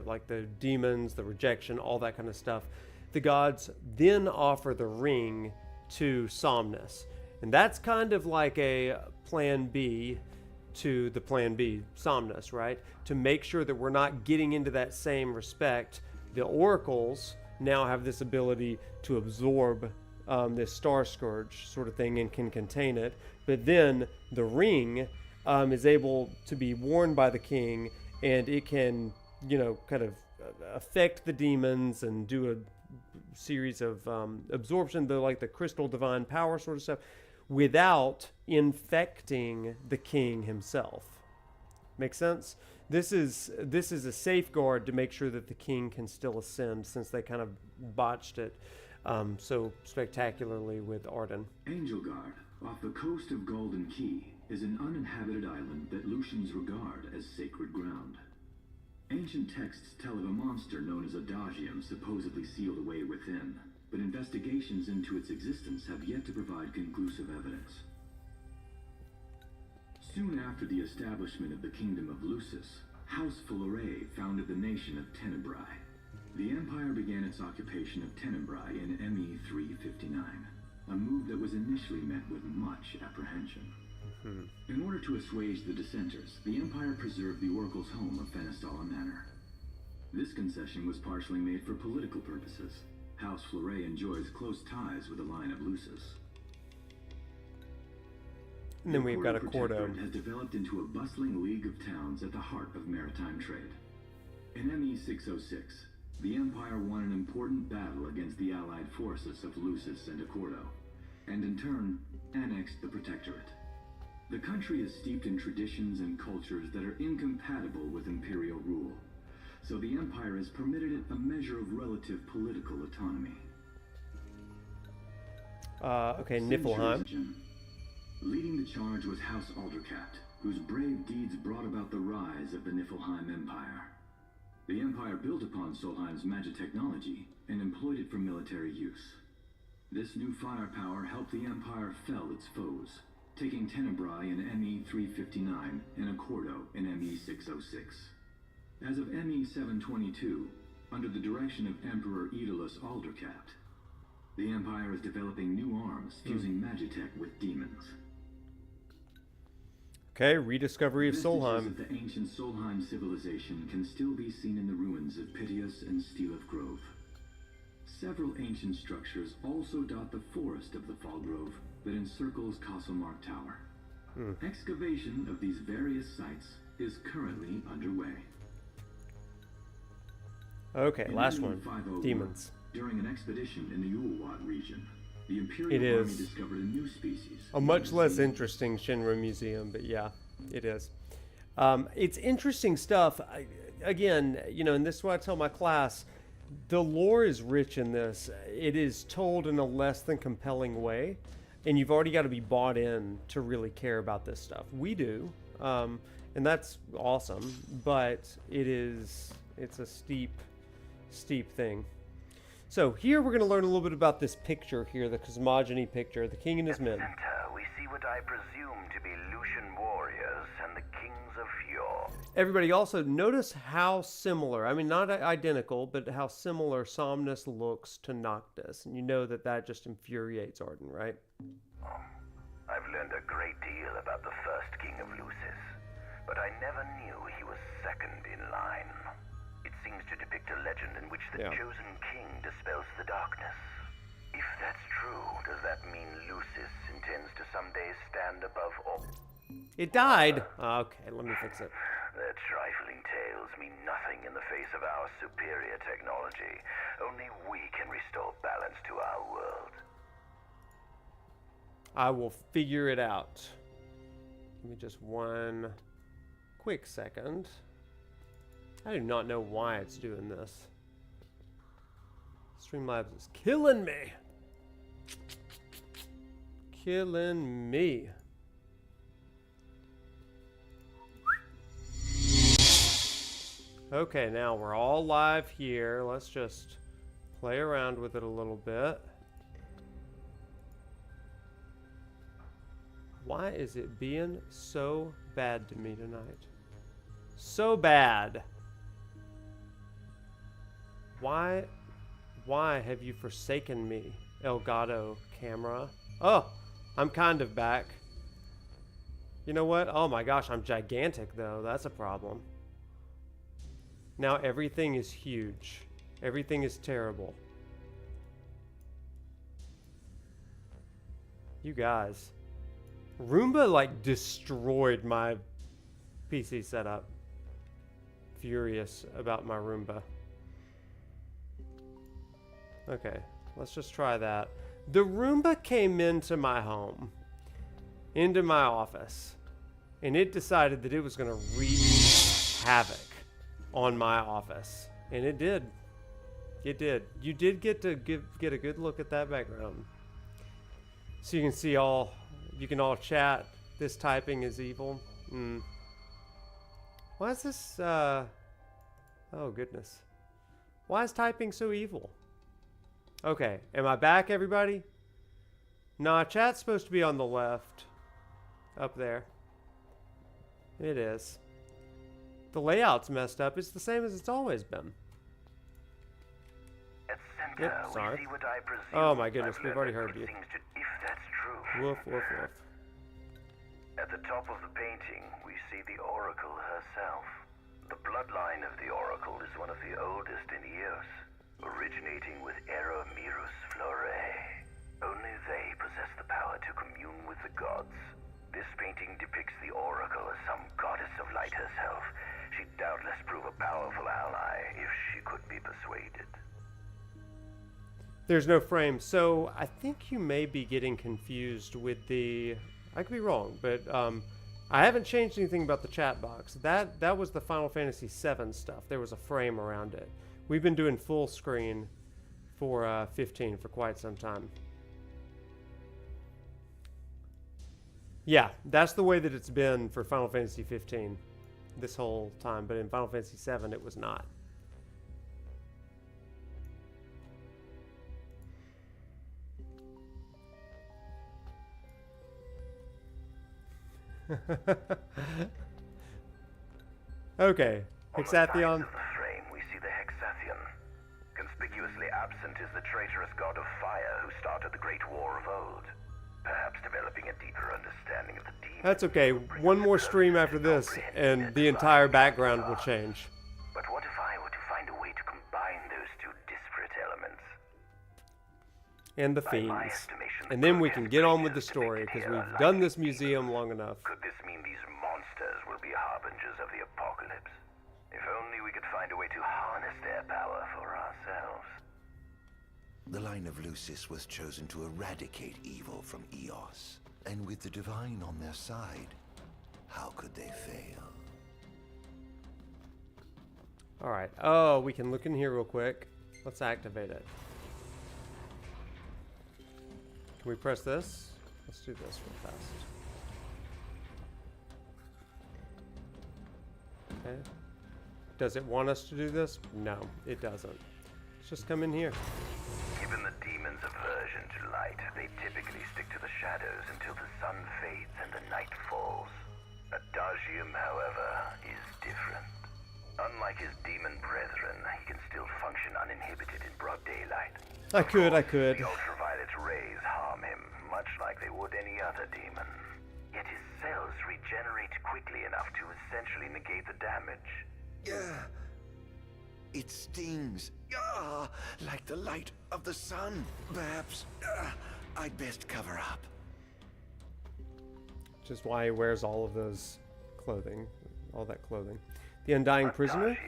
like the demons, the rejection, all that kind of stuff, the gods then offer the ring to Somnus. And that's kind of like a plan B to the plan B, Somnus, right? To make sure that we're not getting into that same respect, the oracles now have this ability to absorb this star scourge sort of thing and can contain it. But then the ring is able to be worn by the king, and it can, kind of affect the demons and do a series of absorption, like the crystal divine power sort of stuff, without infecting the king himself. Make sense? This is a safeguard to make sure that the king can still ascend, since they kind of botched it so spectacularly with Ardyn. Angelgard, off the coast of Golden Key, is an uninhabited island that Lucians regard as sacred ground. Ancient texts tell of a monster known as Adagium supposedly sealed away within, but investigations into its existence have yet to provide conclusive evidence. Soon after the establishment of the Kingdom of Lucis, House Fulleré founded the nation of Tenebrae. The empire began its occupation of Tenebrae in ME 359, a move that was initially met with much apprehension. In order to assuage the dissenters, the empire preserved the oracle's home of Fenestala Manor. This concession was partially made for political purposes. House Fulleré enjoys close ties with the line of Lucis. And then we've got a Cordo. Has developed into a bustling league of towns at the heart of maritime trade. In ME 606, the Empire won an important battle against the allied forces of Lucis and Accordo, and in turn, annexed the Protectorate. The country is steeped in traditions and cultures that are incompatible with imperial rule, so the Empire has permitted it a measure of relative political autonomy. Okay, Niflheim. Leading the charge was House Aldercat, whose brave deeds brought about the rise of the Niflheim Empire. The Empire built upon Solheim's magic technology and employed it for military use. This new firepower helped the Empire fell its foes, taking Tenebrae in ME 359 and Accordo in ME 606. As of ME 722, under the direction of Emperor Aedalus Aldercat, The Empire is developing new arms, fusing magitech with demons. Okay, rediscovery of Vestiges Solheim. of the ancient Solheim civilization can still be seen in the ruins of Piteous and Steel of Grove. Several ancient structures also dot the forest of the Fall Grove that encircles Castlemark Tower. Excavation of these various sites is currently underway. Okay, In last one. 1951, Demons. During an expedition in the Ulwat region, the Imperial Army discovered a new species. A much less interesting Shinra museum, but yeah, it is. It's interesting stuff. Again, you know, and this is what I tell my class, the lore is rich in this. It is told in a less than compelling way, and you've already got to be bought in to really care about this stuff. We do, and that's awesome, but it's a steep thing. So here we're going to learn a little bit about this picture here, the cosmogony picture, the king and his men. We see what I presume to be Lucian warriors and the kings of Fjord. Everybody also notice how similar, I mean not identical, but how similar Somnus looks to Noctis. And you know that that just infuriates Ardyn, right? I've learned a great deal about the first king of Lucis, but I never knew he was second in line. It seems to depict a legend in which the chosen king dispels the darkness. If that's true, does that mean Lucis intends to someday stand above all? It died. Okay, let me fix it. Their trifling tales mean nothing in the face of our superior technology. Only we can restore balance to our world. I will figure it out. Give me just one quick second. I do not know why it's doing this. Streamlabs is killing me. Killing me. Okay, now we're all live here. Let's just play around with it a little bit. Why is it being so bad to me tonight? So bad. Why have you forsaken me, Elgato camera? Oh, I'm kind of back. You know what? Oh my gosh, I'm gigantic though. That's a problem. Now everything is huge. Everything is terrible. You guys. Roomba like destroyed my PC setup. Furious about my Roomba. Okay, let's just try that. The Roomba came into my home, into my office, and it decided that it was going to wreak havoc on my office. And it did. It did. You did get to get a good look at that background. So you can see you can all chat. This typing is evil. Why is this, oh goodness. Why is typing so evil? Okay, am I back, everybody? Nah, chat's supposed to be on the left. Up there. It is. The layout's messed up. It's the same as it's always been. Yep, sorry. Oh my goodness, we've already heard you. If that's true. Woof, woof, woof. At the top of the painting, we see the Oracle herself. The bloodline of the Oracle is one of the oldest in years, originating with Eromirus Flore. Only they possess the power to commune with the gods. This painting depicts the Oracle as some goddess of light herself. She'd doubtless prove a powerful ally if she could be persuaded. There's no frame, so I think you may be getting confused with the... I could be wrong, but I haven't changed anything about the chat box. That was the Final Fantasy VII stuff. There was a frame around it. We've been doing full screen for 15 for quite some time. Yeah, that's the way that it's been for Final Fantasy 15 this whole time, but in Final Fantasy 7 it was not. Okay, Hexathion. On the frame, we see the Hexathion, conspicuously Absent is the traitorous god of fire who started the Great War of old. Perhaps developing a deeper understanding of the demons. That's okay. One more stream after this, and the entire background will change. But what if I were to find a way to combine those two disparate elements? And the fiends. And then we can get on with the story, because we've done this museum long enough. Could this mean these monsters will be harbingers of the apocalypse? If only we could find a way to harness their power for ourselves. The line of Lucis was chosen to eradicate evil from Eos. And with the divine on their side, how could they fail? Alright. Oh, we can look in here real quick. Let's activate it. Can we press this? Let's do this real fast. Okay. Does it want us to do this? No, it doesn't. Let's just come in here. Given the demon's aversion to light, they typically stick to the shadows until the sun fades and the night falls. Adagium, however, is different. Unlike his demon brethren, he can still function uninhibited in broad daylight. I could. The ultraviolet rays harm him, much like they would any other demon. Yet his cells regenerate quickly enough to essentially negate the damage. Yeah. It stings. Like the light of the sun. Perhaps I'd best cover up. Which is why he wears all of those clothing. All that clothing. The Undying Prisoner?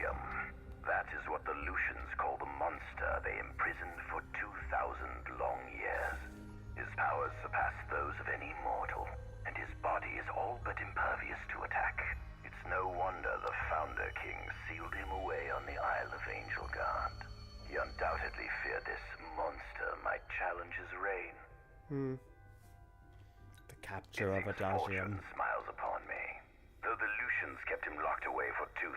That is what the Lucians call the monster they imprisoned for 2,000 long years. His powers surpass those of any mortal, and his body is all but impervious to attack. It's no wonder the Founder King sealed him away on the Isle of Angel Guard. He undoubtedly feared this monster might challenge his reign. The capture of Adagium. Smiles upon me. Though the Lucians kept him locked away for 2,000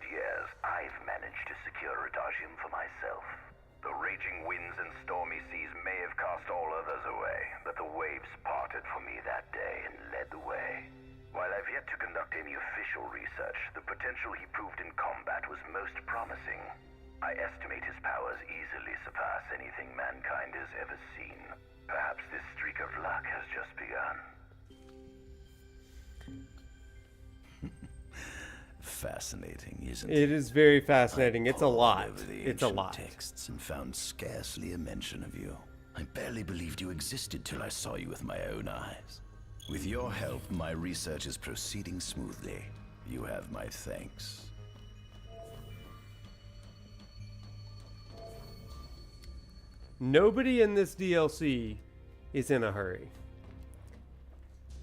years, I've managed to secure Adagium for myself. The raging winds and stormy seas may have cast all others away, but the waves parted for me that day and led the way. While I've yet to conduct any official research, the potential he proved in combat was most promising. I estimate his powers easily surpass anything mankind has ever seen. Perhaps this streak of luck has just begun. Fascinating, isn't it? It is very fascinating. It's a lot. Over the It's a ancient lot. texts and found scarcely a mention of you. I barely believed you existed till I saw you with my own eyes. With your help, my research is proceeding smoothly. You have my thanks. Nobody in this DLC is in a hurry.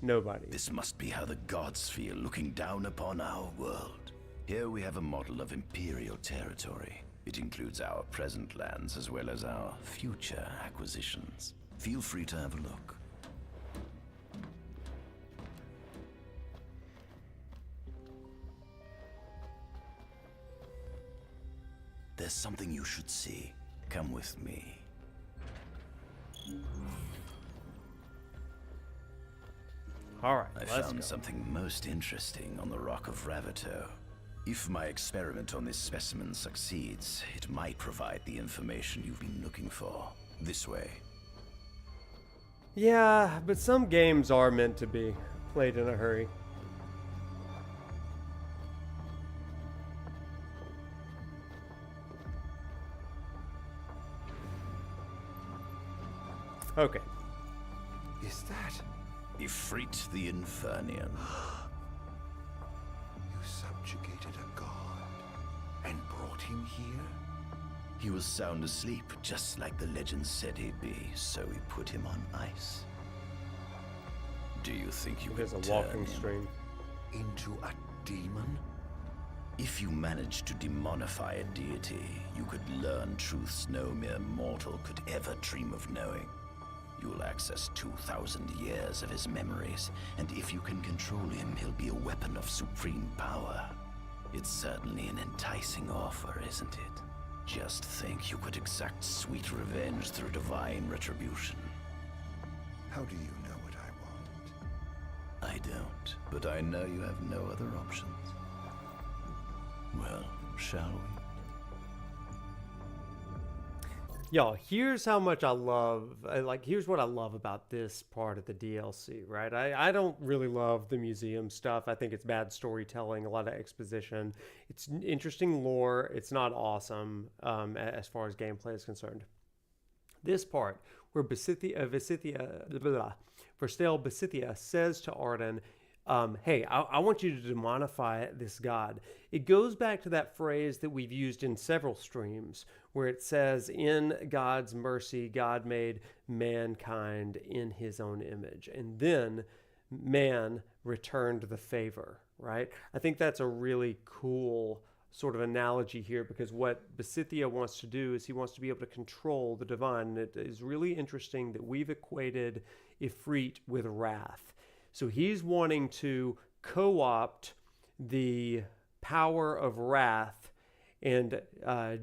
Nobody. This must be how the gods feel looking down upon our world. Here we have a model of imperial territory. It includes our present lands as well as our future acquisitions. Feel free to have a look. There's something you should see. Come with me. Alright, I let's found go. something most interesting on the Rock of Ravito. If my experiment on this specimen succeeds, it might provide the information you've been looking for. This way. Yeah, but some games are meant to be played in a hurry. Okay. Is that? Ifrit the Infernian. You subjugated a god and brought him here? He was sound asleep, just like the legend said he'd be, so we put him on ice. Do you think you There's could a walking turn him stream. Into a demon? If you managed to demonify a deity, you could learn truths no mere mortal could ever dream of knowing. You'll access 2,000 years of his memories, and if you can control him, he'll be a weapon of supreme power. It's certainly an enticing offer, isn't it? Just think you could exact sweet revenge through divine retribution. How do you know what I want? I don't, but I know you have no other options. Well, shall we? Y'all, here's how much I love, here's what I love about this part of the DLC, right? I don't really love the museum stuff. I think it's bad storytelling, a lot of exposition. It's interesting lore. It's not awesome as far as gameplay is concerned. This part, where Besithia says to Ardyn, hey, I want you to demonify this god. It goes back to that phrase that we've used in several streams, where it says, in God's mercy, God made mankind in his own image. And then man returned the favor, right? I think that's a really cool sort of analogy here, because what Besithia wants to do is he wants to be able to control the divine. And it is really interesting that we've equated Ifrit with wrath. So he's wanting to co-opt the power of wrath and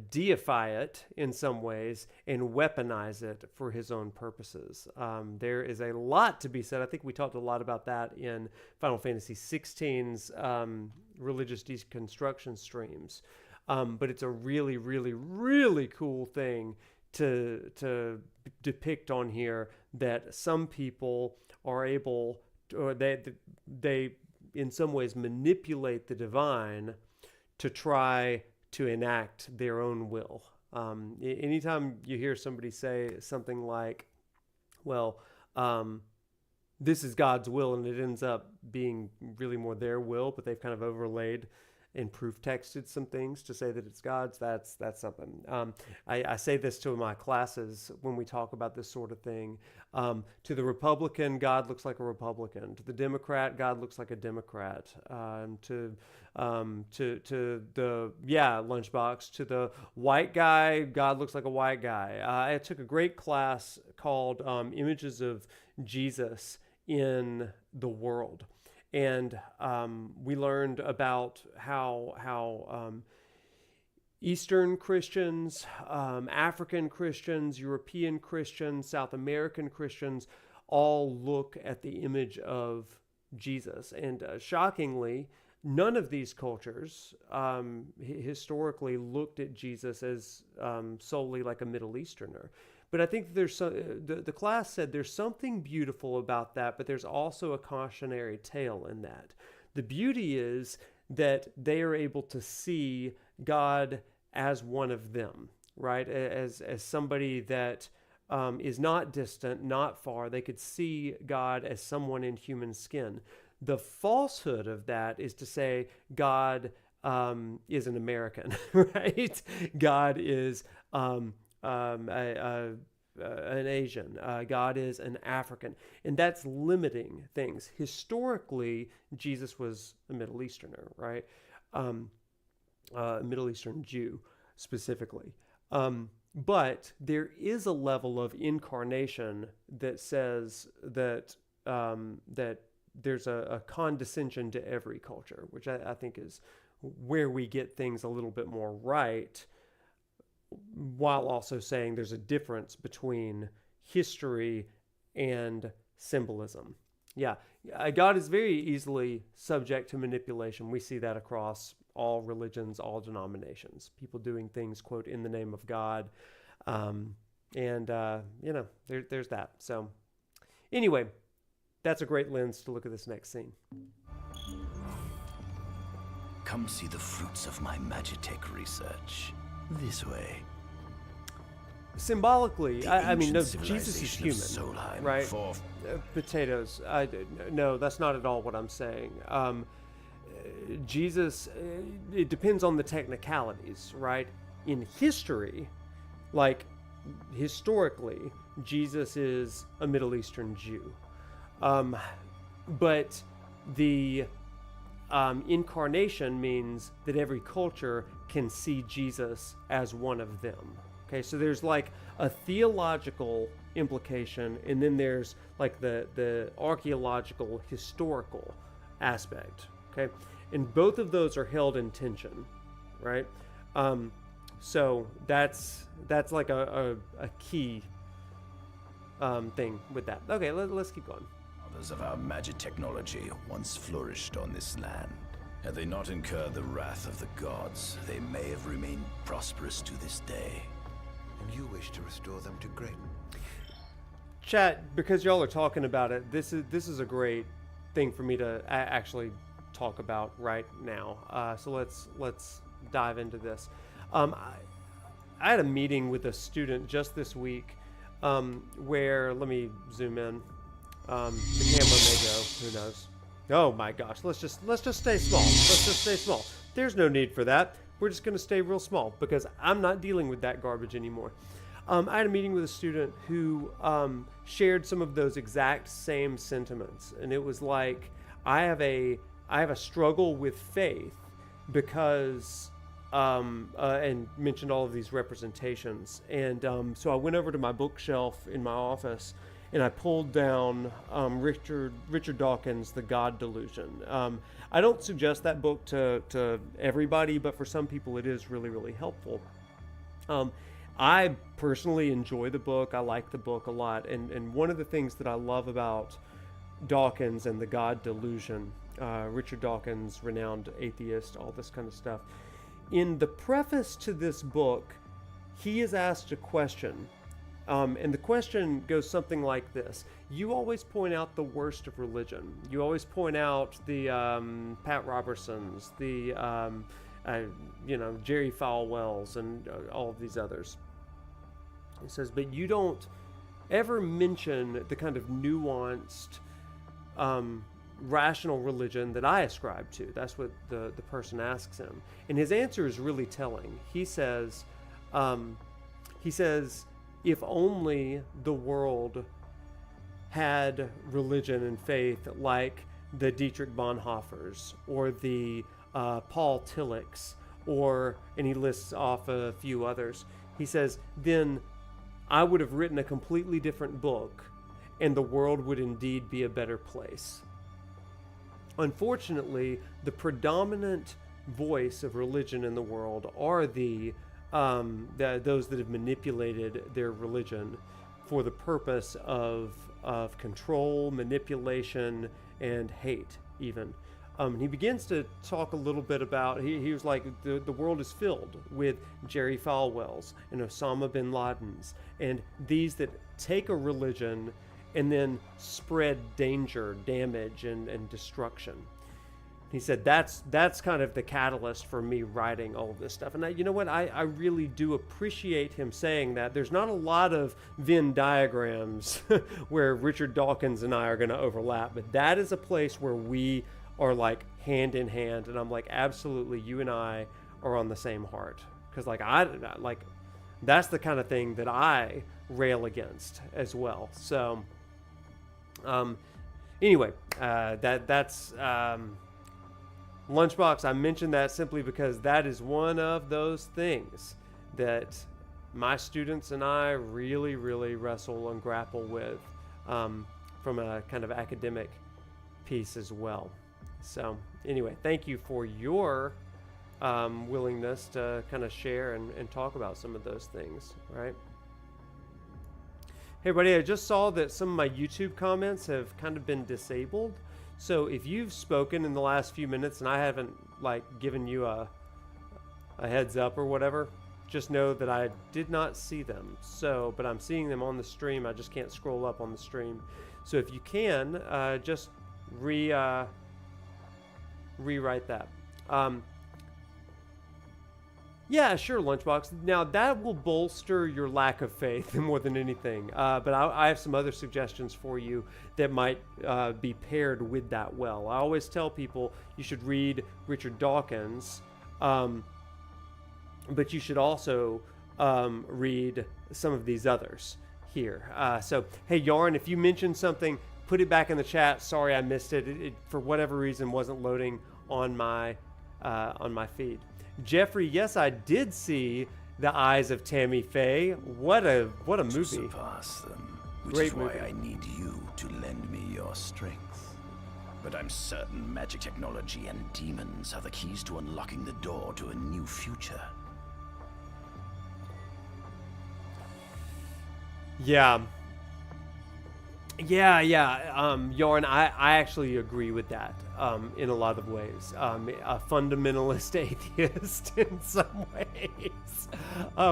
deify it in some ways and weaponize it for his own purposes. There is a lot to be said. I think we talked a lot about that in Final Fantasy XVI's religious deconstruction streams. But it's a really, really, really cool thing to depict on here, that some people are able, or they in some ways manipulate the divine to try to enact their own will. Anytime you hear somebody say something like, well, this is God's will, and it ends up being really more their will, but they've kind of overlaid and proof texted some things to say that it's God's, that's something. I say this to my classes when we talk about this sort of thing. To the Republican, God looks like a Republican. To the Democrat, God looks like a Democrat. To the lunchbox, to the white guy, God looks like a white guy. I took a great class called Images of Jesus in the World. And we learned about how Eastern Christians, African Christians, European Christians, South American Christians all look at the image of Jesus. And shockingly, none of these cultures historically looked at Jesus as solely like a Middle Easterner. But I think there's the class said there's something beautiful about that, but there's also a cautionary tale in that. The beauty is that they are able to see God as one of them, right? As somebody that is not distant, not far. They could see God as someone in human skin. The falsehood of that is to say God is an American, right? God is an Asian. God is an African. And that's limiting things. Historically, Jesus was a Middle Easterner, right? A Middle Eastern Jew, specifically. But there is a level of incarnation that says that that there's a condescension to every culture, which I think is where we get things a little bit more right, while also saying there's a difference between history and symbolism. Yeah, God is very easily subject to manipulation. We see that across all religions, all denominations. People doing things, quote, in the name of God. There's that. So anyway, that's a great lens to look at this next scene. Come see the fruits of my Magitech research. This way. Symbolically, I mean, no, Jesus is human, Solheim, right? Potatoes. No, that's not at all what I'm saying. Jesus, it depends on the technicalities, right? In history, like historically, Jesus is a Middle Eastern Jew. But the incarnation means that every culture can see Jesus as one of them. Okay, so there's like a theological implication, and then there's like the archaeological, historical aspect. Okay, and both of those are held in tension, right? So that's like a key thing with that. Okay, let's keep going. Others of our magic technology once flourished on this land. Had they not incurred the wrath of the gods, they may have remained prosperous to this day. and you wish to restore them to great. Chat, because y'all are talking about it, this is a great thing for me to actually talk about right now. So let's dive into this. I had a meeting with a student just this week where, let me zoom in. The camera may go, who knows? Oh my gosh, let's just stay small. Let's just stay small. There's no need for that. We're just going to stay real small because I'm not dealing with that garbage anymore. I had a meeting with a student who shared some of those exact same sentiments, and it was like I have a struggle with faith because and mentioned all of these representations, and so I went over to my bookshelf in my office and I pulled down Richard Dawkins' The God Delusion. I don't suggest that book to everybody, but for some people it is really, really helpful. I personally enjoy the book. I like the book a lot. And one of the things that I love about Dawkins and The God Delusion, Richard Dawkins, renowned atheist, all this kind of stuff. In the preface to this book, he is asked a question. And the question goes something like this. You always point out the worst of religion. You always point out the Pat Robertsons, the Jerry Falwells, and all of these others. It says, but you don't ever mention the kind of nuanced, rational religion that I ascribe to. That's what the person asks him. And his answer is really telling. He says, if only the world had religion and faith like the Dietrich Bonhoeffers or the Paul Tillechs, and he lists off a few others. He says, then I would have written a completely different book, and the world would indeed be a better place. Unfortunately, the predominant voice of religion in the world are those that have manipulated their religion for the purpose of control, manipulation, and hate, even. He begins to talk a little bit about, he was like, the world is filled with Jerry Falwells and Osama bin Ladens, and these that take a religion and then spread danger, damage, and destruction. He said that's kind of the catalyst for me writing all of this stuff. And you know what? I really do appreciate him saying that. There's not a lot of Venn diagrams where Richard Dawkins and I are going to overlap, but that is a place where we are like hand in hand. And I'm like, absolutely, you and I are on the same heart. Because that's the kind of thing that I rail against as well. So anyway, that's Lunchbox. I mentioned that simply because that is one of those things that my students and I really, really wrestle and grapple with from a kind of academic piece as well. So anyway, thank you for your willingness to kind of share and talk about some of those things, right? Hey everybody, I just saw that some of my YouTube comments have kind of been disabled. So if you've spoken in the last few minutes and I haven't given you a heads up or whatever, just know that I did not see them. So, but I'm seeing them on the stream. I just can't scroll up on the stream. So if you can, just rewrite that. Yeah, sure, Lunchbox. Now, that will bolster your lack of faith more than anything. But I have some other suggestions for you that might be paired with that well. I always tell people you should read Richard Dawkins, but you should also read some of these others here. So, hey, Yarn, if you mentioned something, put it back in the chat. Sorry I missed it. It for whatever reason, wasn't loading on my feed. Jeffrey, yes, I did see The Eyes of Tammy Faye. What a movie! To surpass them, which Great is why movie. I need you to lend me your strength. But I'm certain magic technology and demons are the keys to unlocking the door to a new future. Yeah. Yarn, I actually agree with that in a lot of ways. A fundamentalist atheist in some ways,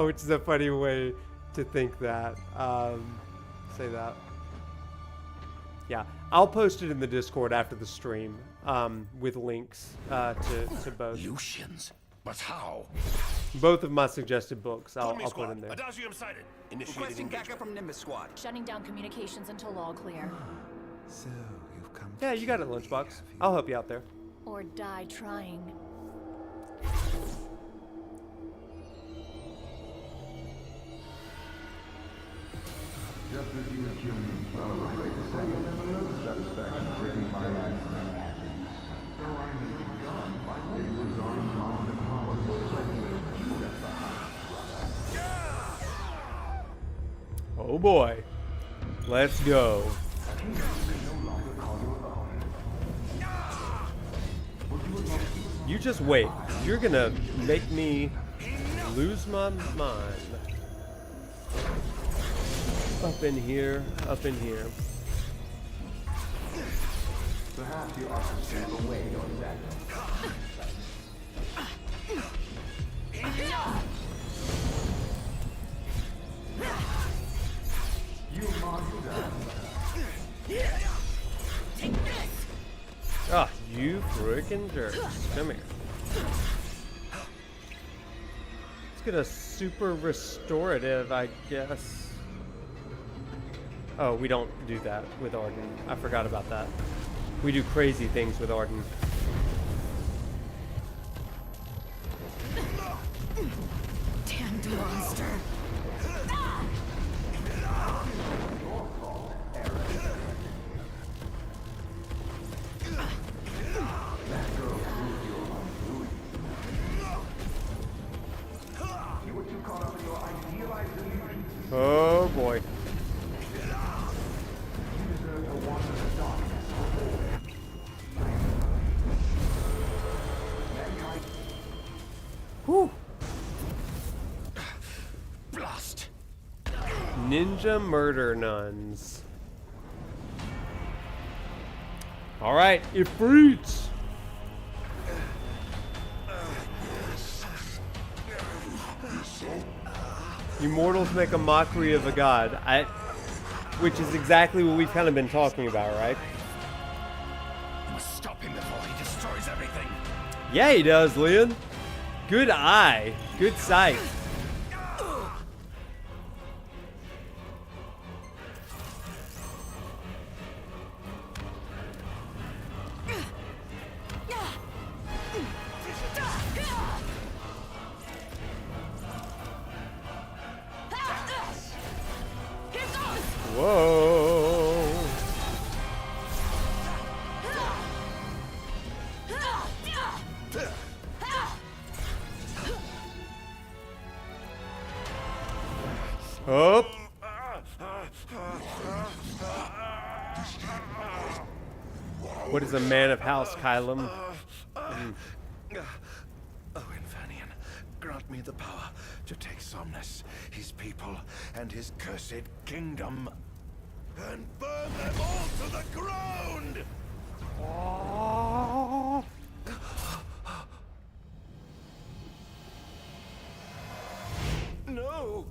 which is a funny way to think that. Say that. Yeah, I'll post it in the Discord after the stream with links to both. Lucians? But how? Both of my suggested books, I'll put in there. Adagium sighted. Requesting backup from Nimbus Squad. Shutting down communications until all clear. So you've come. Yeah, you got it, Lunchbox. I'll help you out there. Or die trying. Just as you and humans celebrate the second satisfaction bringing my life. So I may be done by David's arms on the power Oh boy. Let's go. You just wait. You're gonna make me lose my mind. Up in here, up in here. Perhaps you ought to step away your sadness. You monster. Ah, you freaking jerks. Come here. Let's get a super restorative, I guess. Oh, we don't do that with Ardyn. I forgot about that. We do crazy things with Ardyn. Damned monster. Oh boy. Whew. Blast. Ninja murder nuns. All right, Ifrits. You mortals make a mockery of a god. Which is exactly what we've kind of been talking about, right? You must stop him before he destroys everything. Yeah, he does, Leon. Good eye. Good sight. Whoa. Up. What is a man of house, Kylum? Oh, Infanian, grant me the power to take Somnus, his people, and his cursed kingdom, and burn them all to the ground! No!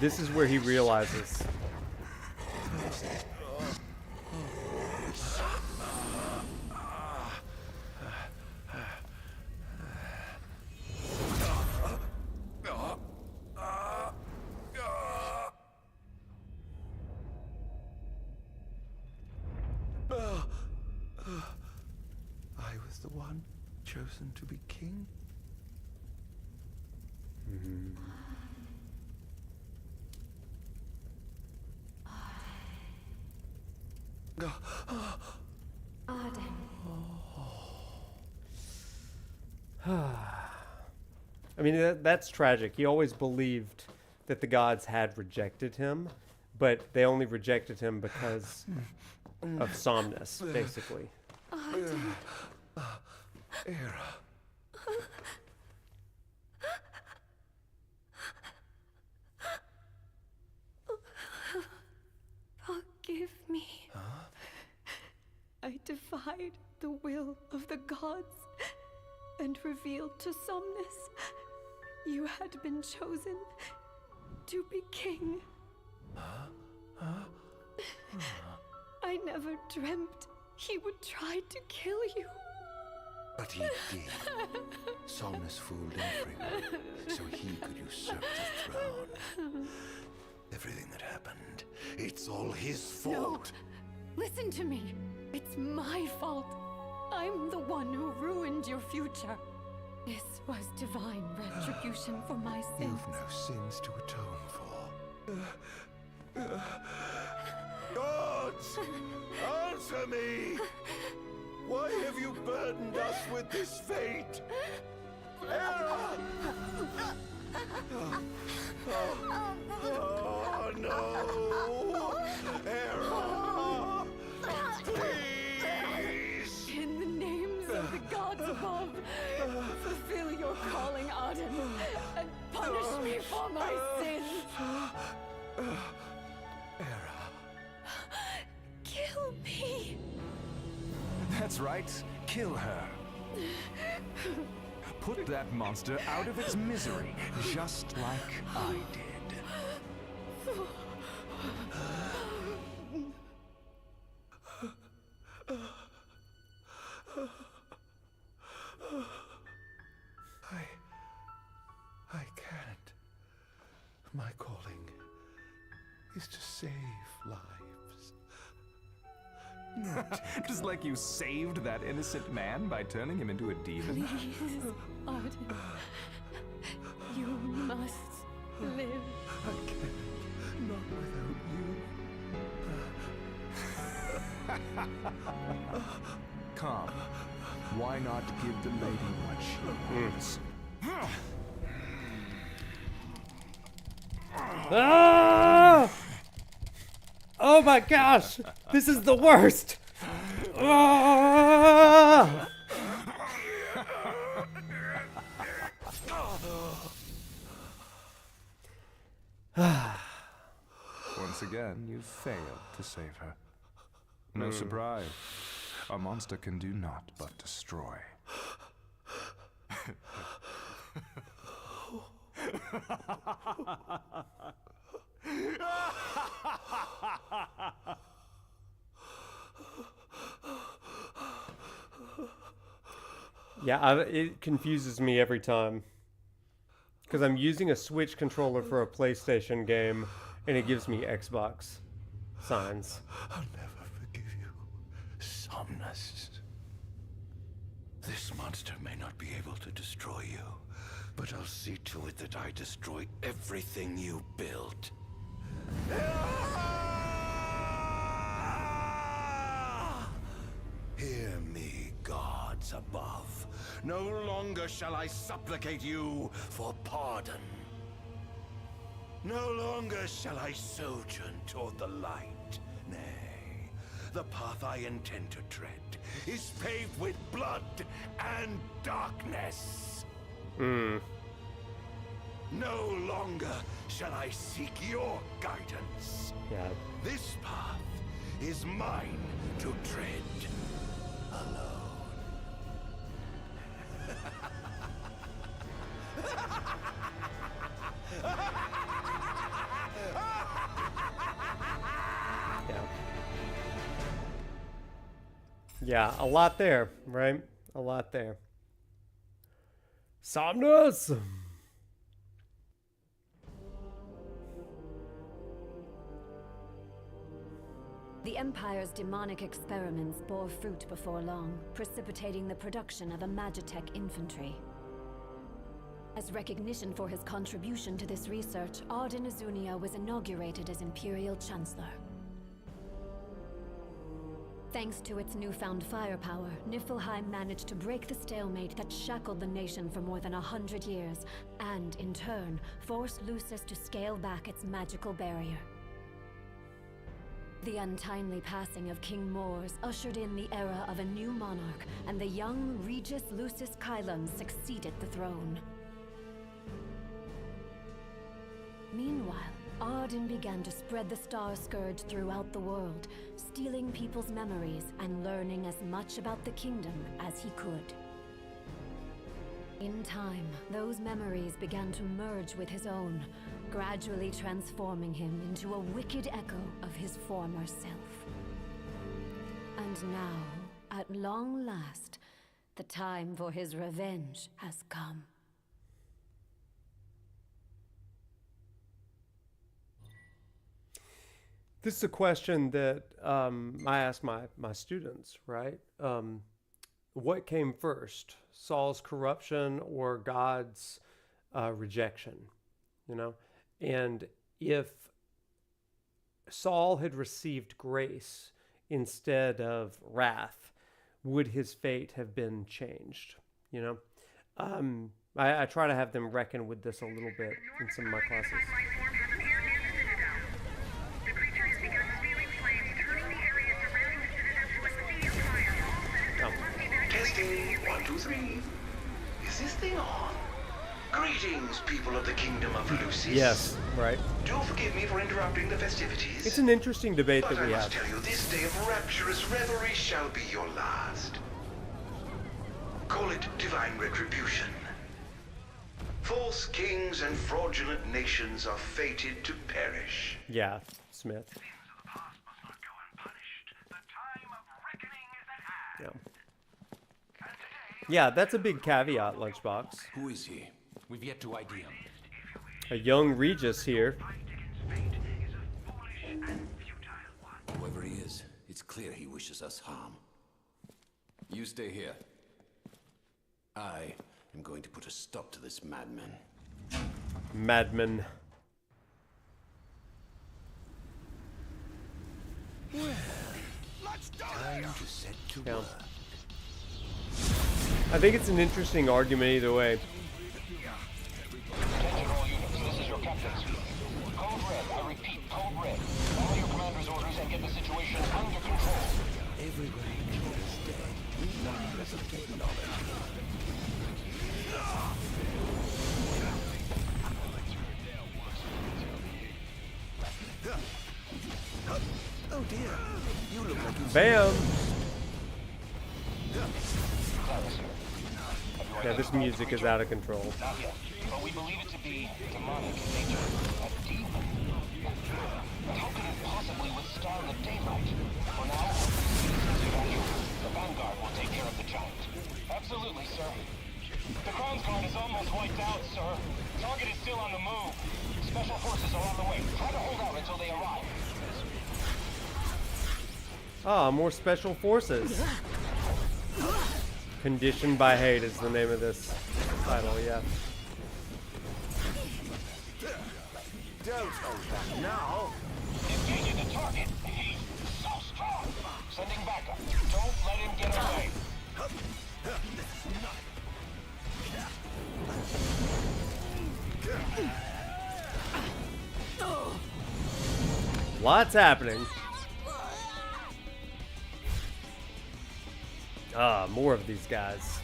This is where he realizes. I was the one chosen to be king. Ardyn. I mean, that's tragic. He always believed that the gods had rejected him, but they only rejected him because of Somnus, basically. Ardyn. Era. Forgive me. I defied the will of the gods and revealed to Somnus you had been chosen to be king. I never dreamt he would try to kill you. But he did. Somnus fooled everyone, so he could usurp the throne. Everything that happened, it's all his fault. No, listen to me. It's my fault. I'm the one who ruined your future. This was divine retribution for my sins. You've no sins to atone for. Gods! Answer me! Why have you burdened us with this fate? Hera! Oh no! Hera! Please! In the names of the gods above, fulfill your calling, Ardyn, and punish me for my sins. Kill me. That's right. Kill her. Put that monster out of its misery, just like I did. I can't. My calling is to save lives. Just like you saved that innocent man by turning him into a demon. Please, Ardyn. You must live. I can't. Not without you. Come. Why not give the lady what she wants? Ah! Oh my gosh! This is the worst! Ah! Once again, you failed to save her. No surprise. A monster can do naught but destroy. Yeah, it confuses me every time. Because I'm using a Switch controller for a PlayStation game, and it gives me Xbox signs. I'll never forgive you, Somnus. This monster may not be able to destroy you, but I'll see to it that I destroy everything you built. Hear me, gods above. No longer shall I supplicate you for pardon. No longer shall I sojourn toward the light. Nay, the path I intend to tread is paved with blood and darkness. No longer shall I seek your guidance. Yeah. This path is mine to tread alone. Yeah, a lot there, right? A lot there. Somnus! The Empire's demonic experiments bore fruit before long, precipitating the production of a Magitech infantry. As recognition for his contribution to this research, Ardyn Izunia was inaugurated as Imperial Chancellor. Thanks to its newfound firepower, Niflheim managed to break the stalemate that shackled the nation for more than 100 years, and, in turn, forced Lucis to scale back its magical barrier. The untimely passing of King Mors ushered in the era of a new monarch, and the young Regis Lucis Kylum succeeded the throne. Meanwhile, Ardyn began to spread the Star Scourge throughout the world, stealing people's memories and learning as much about the kingdom as he could. In time, those memories began to merge with his own, gradually transforming him into a wicked echo of his former self. And now, at long last, the time for his revenge has come. This is a question that I ask my students, right? What came first, Saul's corruption or God's rejection? You know, and if Saul had received grace instead of wrath, would his fate have been changed? You know, I try to have them reckon with this a little bit in some of my classes. Testing, 1, 2, 3. Is this thing on? Greetings, people of the kingdom of Lucis. Yes, right. Do forgive me for interrupting the festivities. It's an interesting debate that we I have. must tell you, this day of rapturous revelry shall be your last. Call it divine retribution. False kings and fraudulent nations are fated to perish. Yeah, Smith. Yeah. Yeah, that's a big caveat, Lunchbox. Who is he? We've yet to ID him. A young Regis here. Whoever he is, it's clear he wishes us harm. You stay here. I am going to put a stop to this madman. Madman. Well, time to set to Yeah. work. I think it's an interesting argument either way. Attention all units, this is your captain speaking. Code Red, I repeat, Code Red. Follow your commander's orders and get the situation under control. Everywhere you go today, wonders of technology. Oh dear, you look like you. Bam! Yeah, this music is out of control. Not yet, but we believe it to be demonic in nature. A demon. But how could it possibly withstand the daylight? For now, the Vanguard will take care of the giant. Absolutely, sir. The Crown's Guard is almost wiped out, sir. Target is still on the move. Special forces are on the way. Try to hold out until they arrive. Ah, more special forces. Conditioned by Hate is the name of this title, yeah. Don't hold back now. Engaging the target. He's so strong. Sending backup. Don't let him get away. Lots happening. Ah, more of these guys.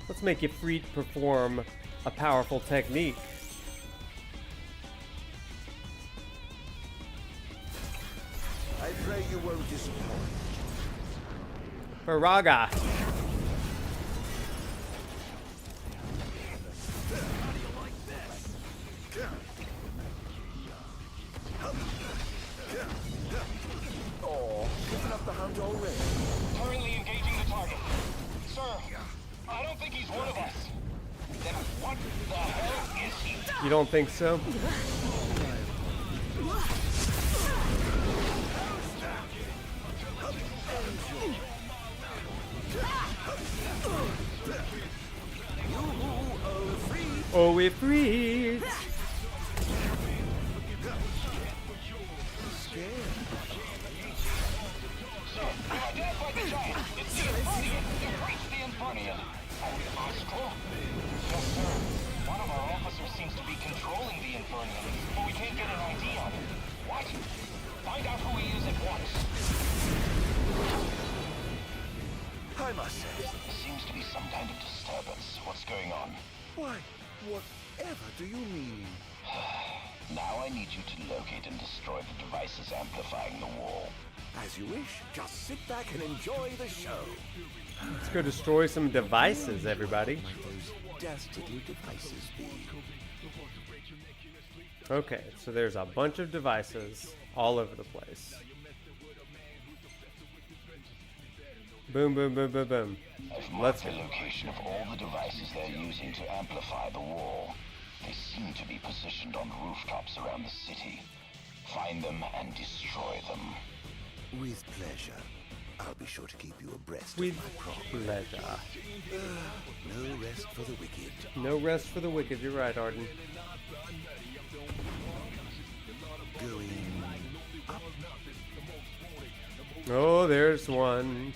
Let's make Ifrit perform a powerful technique. I pray you won't disappoint. Faraga. Oh, picking up the hunt already. Currently engaging the target. Sir, I don't think he's one of us. Then what the hell is he? You don't think so? Oh, Ifrit! Identified the giant. It's the Infernian. You've reached the Infernian. Astral? Yes, sir. One of our officers seems to be controlling the Infernian, but we can't get an ID on him. What? Find out who he is at once. I must say. Seems to be some kind of disturbance. What's going on? Why, whatever do you mean? Now I need you to locate and destroy the devices amplifying the wall. As you wish, just sit back and enjoy the show. Let's go destroy some devices, everybody. Dastardly devices be. Okay, so there's a bunch of devices all over the place. Boom, boom, boom, boom, boom. Let's I've marked go. the location of all the devices they're using to amplify the wall. They seem to be positioned on rooftops around the city. Find them and destroy them. With pleasure. I'll be sure to keep you abreast With of my progress. pleasure. No rest for the wicked. No rest for the wicked. You're right, Ardyn. Going up. Oh, there's one.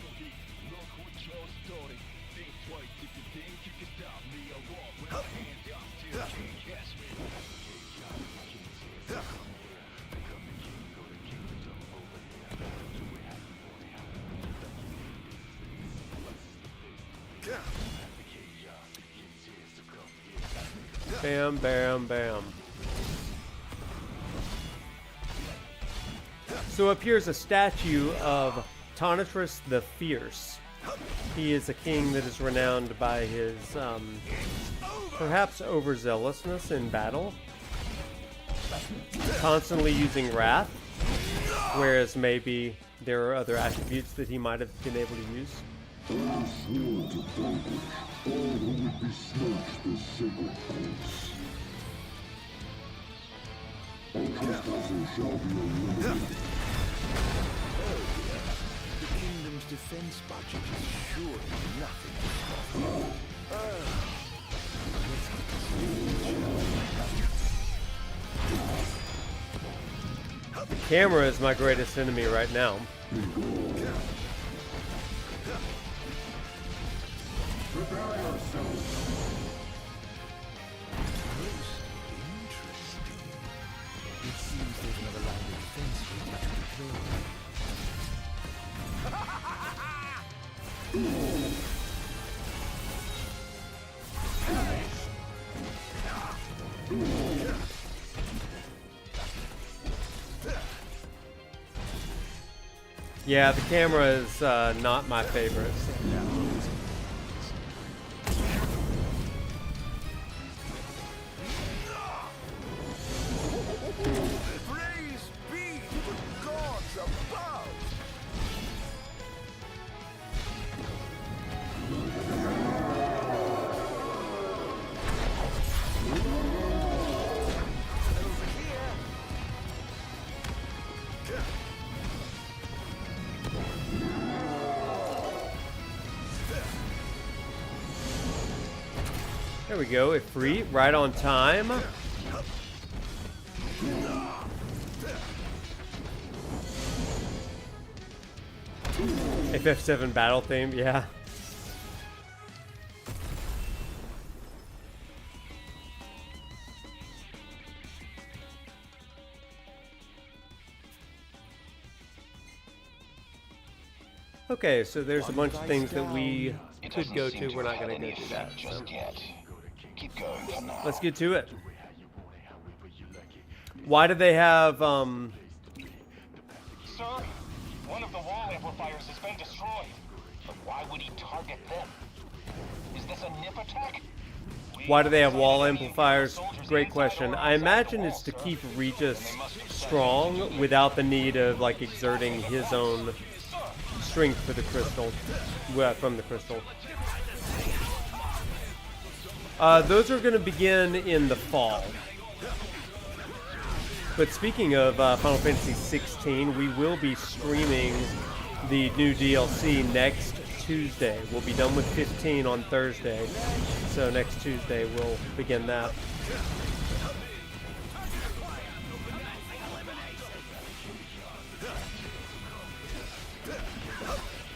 Bam, bam, bam. So up here is a statue of Tonatris the Fierce. He is a king that is renowned by his perhaps overzealousness in battle, constantly using wrath, whereas maybe there are other attributes that he might have been able to use. The kingdom's defense budget is surely nothing to scoff The camera is my greatest enemy right now. It seems there's another line of defense we have to deploy. Yeah, the camera is not my favorite. Praise be to the gods above! There we go, Ifrit, right on time. FF7 battle theme, yeah. Okay, so there's a bunch of things that we could go to. We're not going to go do that. So. Keep going for now. Let's get to it. Why do they have, Sir, one of the wall amplifiers has been destroyed. But why would he target them? Is this a nip attack? Why do they have wall amplifiers? Great question. I imagine it's to keep Regis strong without the need of like exerting his own strength for the crystal, from the crystal. Those are going to begin in the fall. But speaking of Final Fantasy 16, we will be streaming the new DLC next Tuesday. We'll be done with 15 on Thursday, so next Tuesday we'll begin that.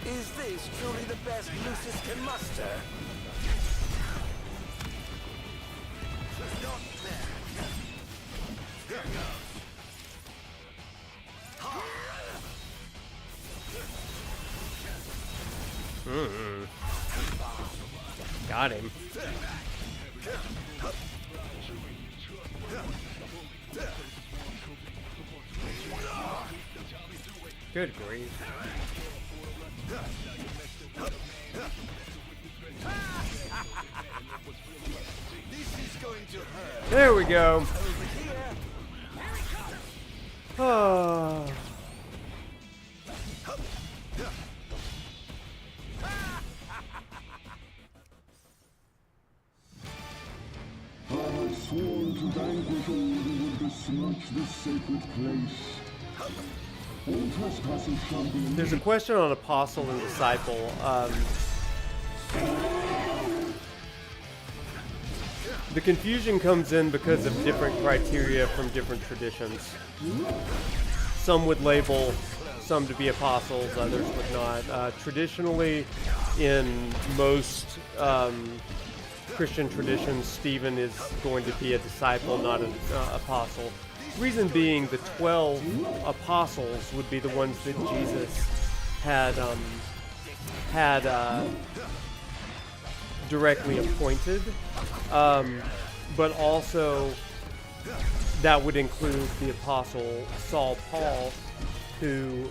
Is this truly the best Lucis can muster? Not bad. Got him. Good grief. There we go. Oh. I have sworn to vanquish all who would besmirch this sacred place. All trespassers shall be... There's a question on apostle and disciple. The confusion comes in because of different criteria from different traditions. Some would label some to be apostles, others would not. Traditionally, in most Christian traditions, Stephen is going to be a disciple, not an apostle. Reason being, the 12 apostles would be the ones that Jesus had directly appointed, but also that would include the apostle Saul Paul, who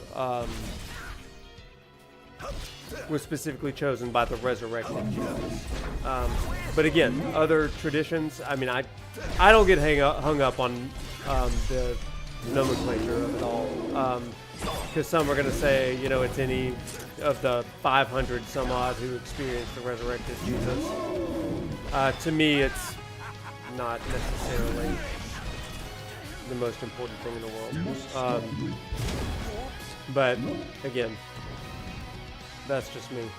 was specifically chosen by the resurrected Jesus. But again, other traditions, I mean, I don't get hung up on the nomenclature of it all, because some are going to say, you know, it's any of the 500 some odd who experienced the resurrected Jesus. To me, it's not necessarily the most important thing in the world. But again, that's just me.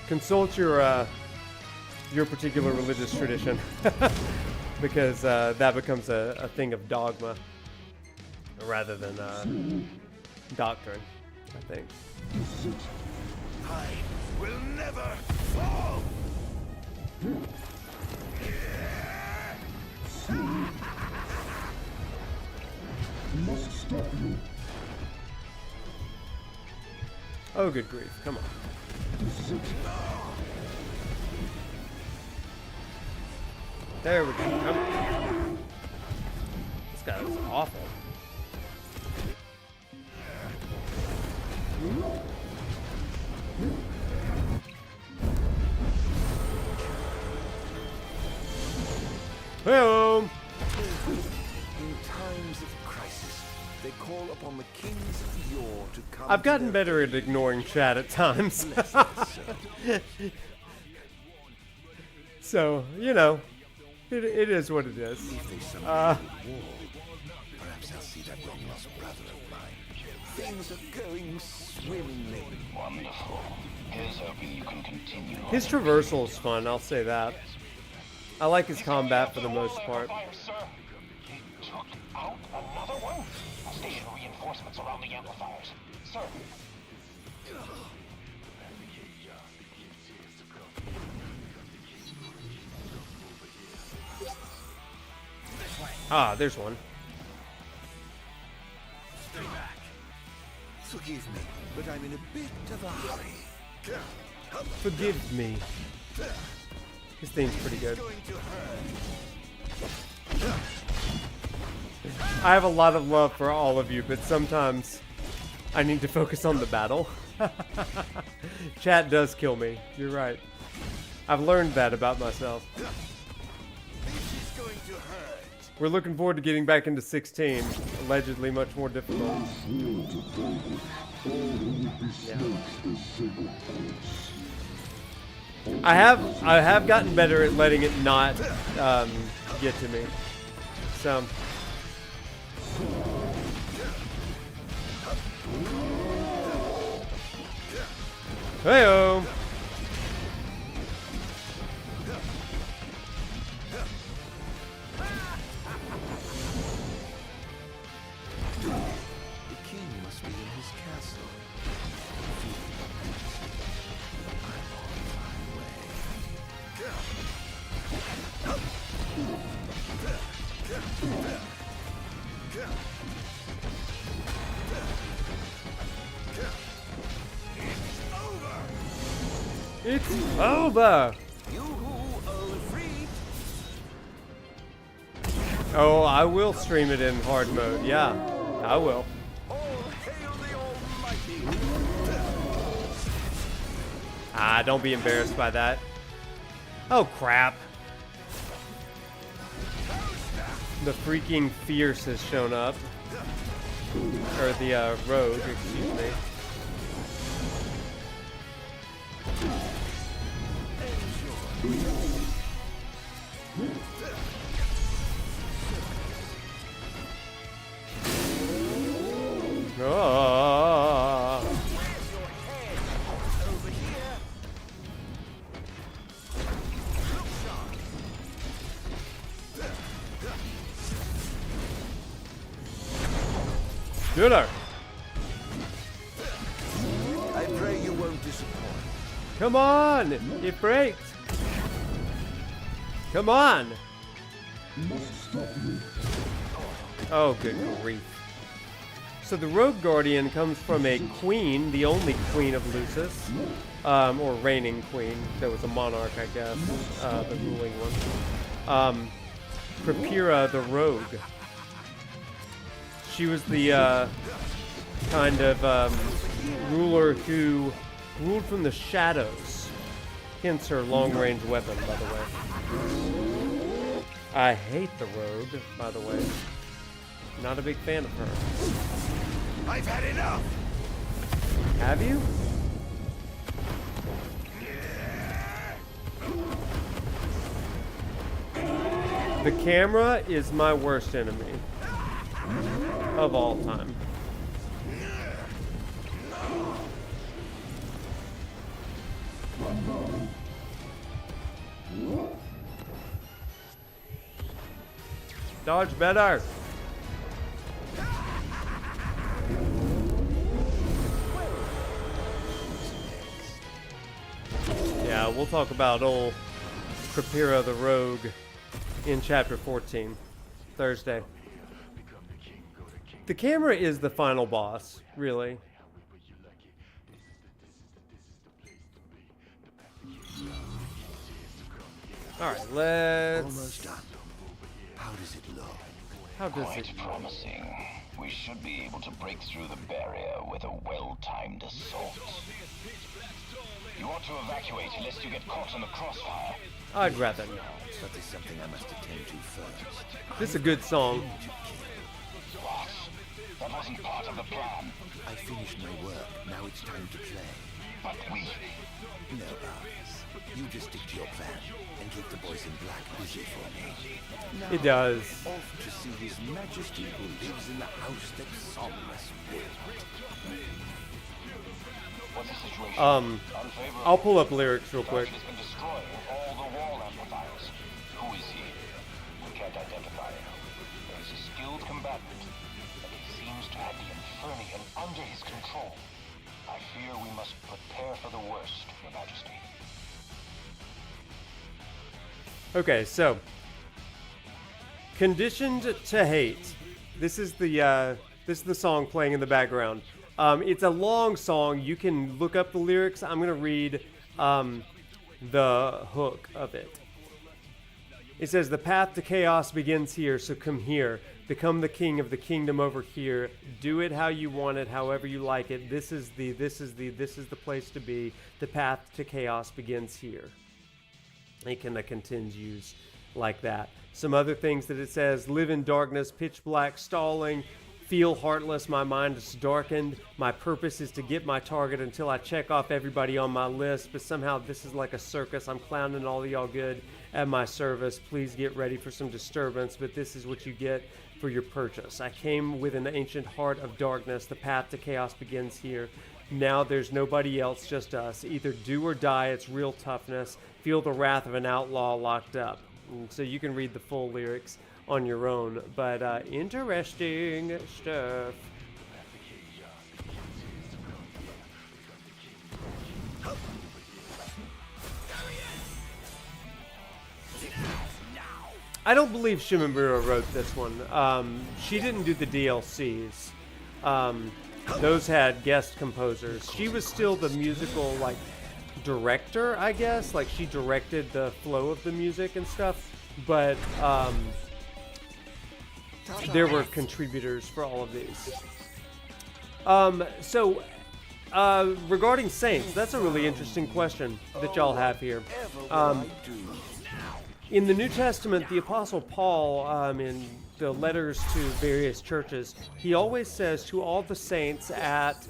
Consult your particular religious tradition, because that becomes a thing of dogma rather than doctrine, I think. I will never fall. Must stop you. Oh, good grief. Come on. There we go. Come on. This guy was awful. Hello. In times of crisis, they call upon the kings of yore to come. I've gotten better at ignoring chat at times. So, you know, it is what it is. Perhaps I'll see that long lost brother of mine. Things are going swimmingly. Wonderful. Here's hoping you can continue. His traversal is fun, I'll say that. I like his combat for the most part. He took out another one. Station reinforcements around the amplifiers. Sir. Ah, there's one. Stay back. Forgive me, but I'm in a bit of a hurry. Forgive me. His theme's pretty good. I have a lot of love for all of you, but sometimes I need to focus on the battle. Chat does kill me. You're right. I've learned that about myself. We're looking forward to getting back into 16. Allegedly much more difficult. Yeah. I have gotten better at letting it not get to me. So hey-o. The king must be in his castle. It's over. Oh, I will stream it in hard mode. Yeah, I will. Ah, don't be embarrassed by that. Oh, crap. The freaking Fierce has shown up. Or the Rogue, excuse me. Oh. Get her. I pray you won't disappoint. Come on! It breaks! Come on! Oh, good grief. So the Rogue Guardian comes from a queen, the only queen of Lucis, or reigning queen. There was a monarch, I guess, the ruling one. Propera the Rogue. She was the kind of ruler who ruled from the shadows. Hence her long-range weapon, by the way. I hate the Rogue, by the way. Not a big fan of her. I've had enough. Have you? The camera is my worst enemy of all time. Dodge better. Yeah, we'll talk about old Propera the Rogue in chapter 14, Thursday. The camera is the final boss, really. Alright, let's... Almost done. How does it look? How does Quite it promising. We should be able to break through the barrier with a well-timed assault. You ought to evacuate lest you get caught in the crossfire. I'd rather not. But there's something I must attend to first. This is a good song. What? That wasn't part of the plan. I finished my work. Now it's time to play. But we... No, you just stick to your plan and keep the boys in black busy for me. Now, It does. Off to see His Majesty who lives in the house that Saul must build. What's the situation? I'll pull up lyrics real quick. He's been destroying all the wall amplifiers. Who is he? We can't identify him. But he's a skilled combatant, and he seems to have the Infernian under his control. I fear we must prepare for the worst, Your Majesty. Okay, so Conditioned to Hate. This is the song playing in the background. It's a long song. You can look up the lyrics. I'm gonna read the hook of it. It says, "The path to chaos begins here, so come here. Become the king of the kingdom over here. Do it how you want it, however you like it. This is the place to be. The path to chaos begins here." It kind of continues like that. Some other things that it says: live in darkness, pitch black, stalling, feel heartless, my mind is darkened. My purpose is to get my target until I check off everybody on my list, but somehow this is like a circus. I'm clowning all of y'all good at my service. Please get ready for some disturbance, but this is what you get for your purchase. I came with an ancient heart of darkness. The path to chaos begins here. Now there's nobody else, just us. Either do or die. It's real toughness. Feel the wrath of an outlaw locked up. And so you can read the full lyrics on your own, but interesting stuff. I don't believe Shimamura wrote this one. She didn't do the DLCs. Those had guest composers. She was still the musical, like, director, I guess. Like, she directed the flow of the music and stuff, but there were contributors for all of these. So regarding saints, that's a really interesting question that y'all have here. In the New Testament, the Apostle Paul, in the letters to various churches, he always says to all the saints at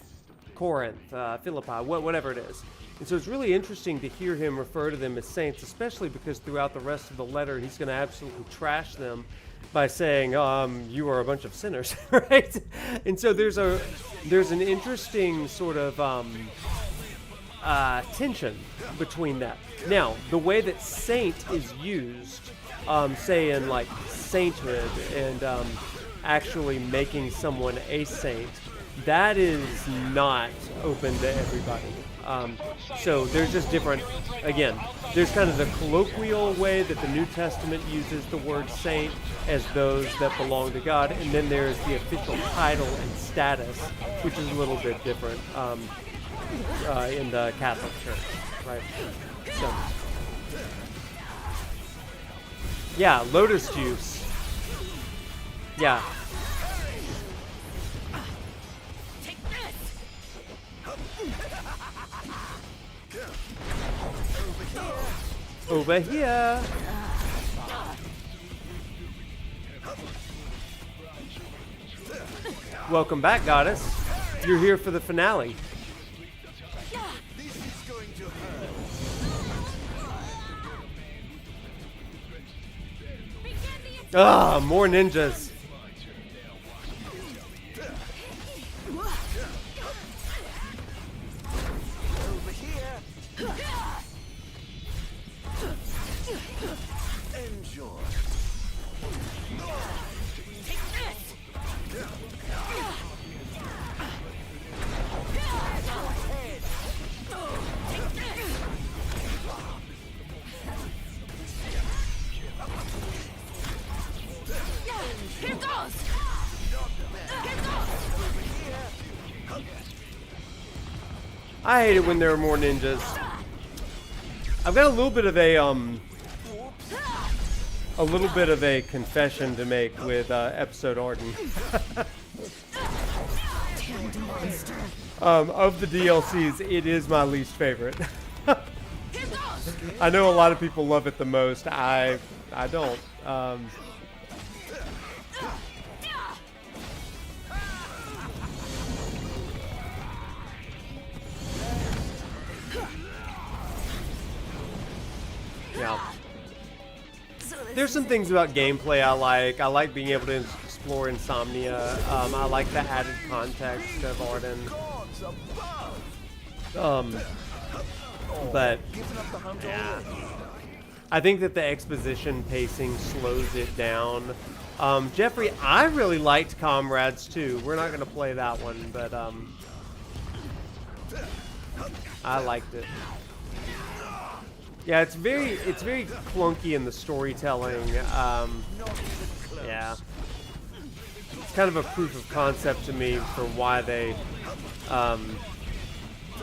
Corinth, Philippi, whatever it is. And so it's really interesting to hear him refer to them as saints, especially because throughout the rest of the letter, he's going to absolutely trash them by saying, you are a bunch of sinners, right? And so there's an interesting sort of tension between that. Now, the way that saint is used, say in like sainthood and actually making someone a saint, that is not open to everybody. So there's just different, again, there's kind of the colloquial way that the New Testament uses the word saint as those that belong to God, and then there's the official title and status, which is a little bit different in the Catholic Church, right? So, yeah, lotus juice. Yeah. Over here. Welcome back, goddess. You're here for the finale. Ah, more ninjas. Here goes! I hate it when there are more ninjas. I've got a little bit of a confession to make with episode Ardyn. Of the DLCs, it is my least favorite. I know a lot of people love it the most. I don't. Yeah. There's some things about gameplay I like. I like being able to explore Insomnia. I like the added context of Ardyn. But yeah, I think that the exposition pacing slows it down. Jeffrey, I really liked Comrades too. We're not going to play that one, but I liked it. Yeah, it's very clunky in the storytelling. Yeah, it's kind of a proof of concept to me for why they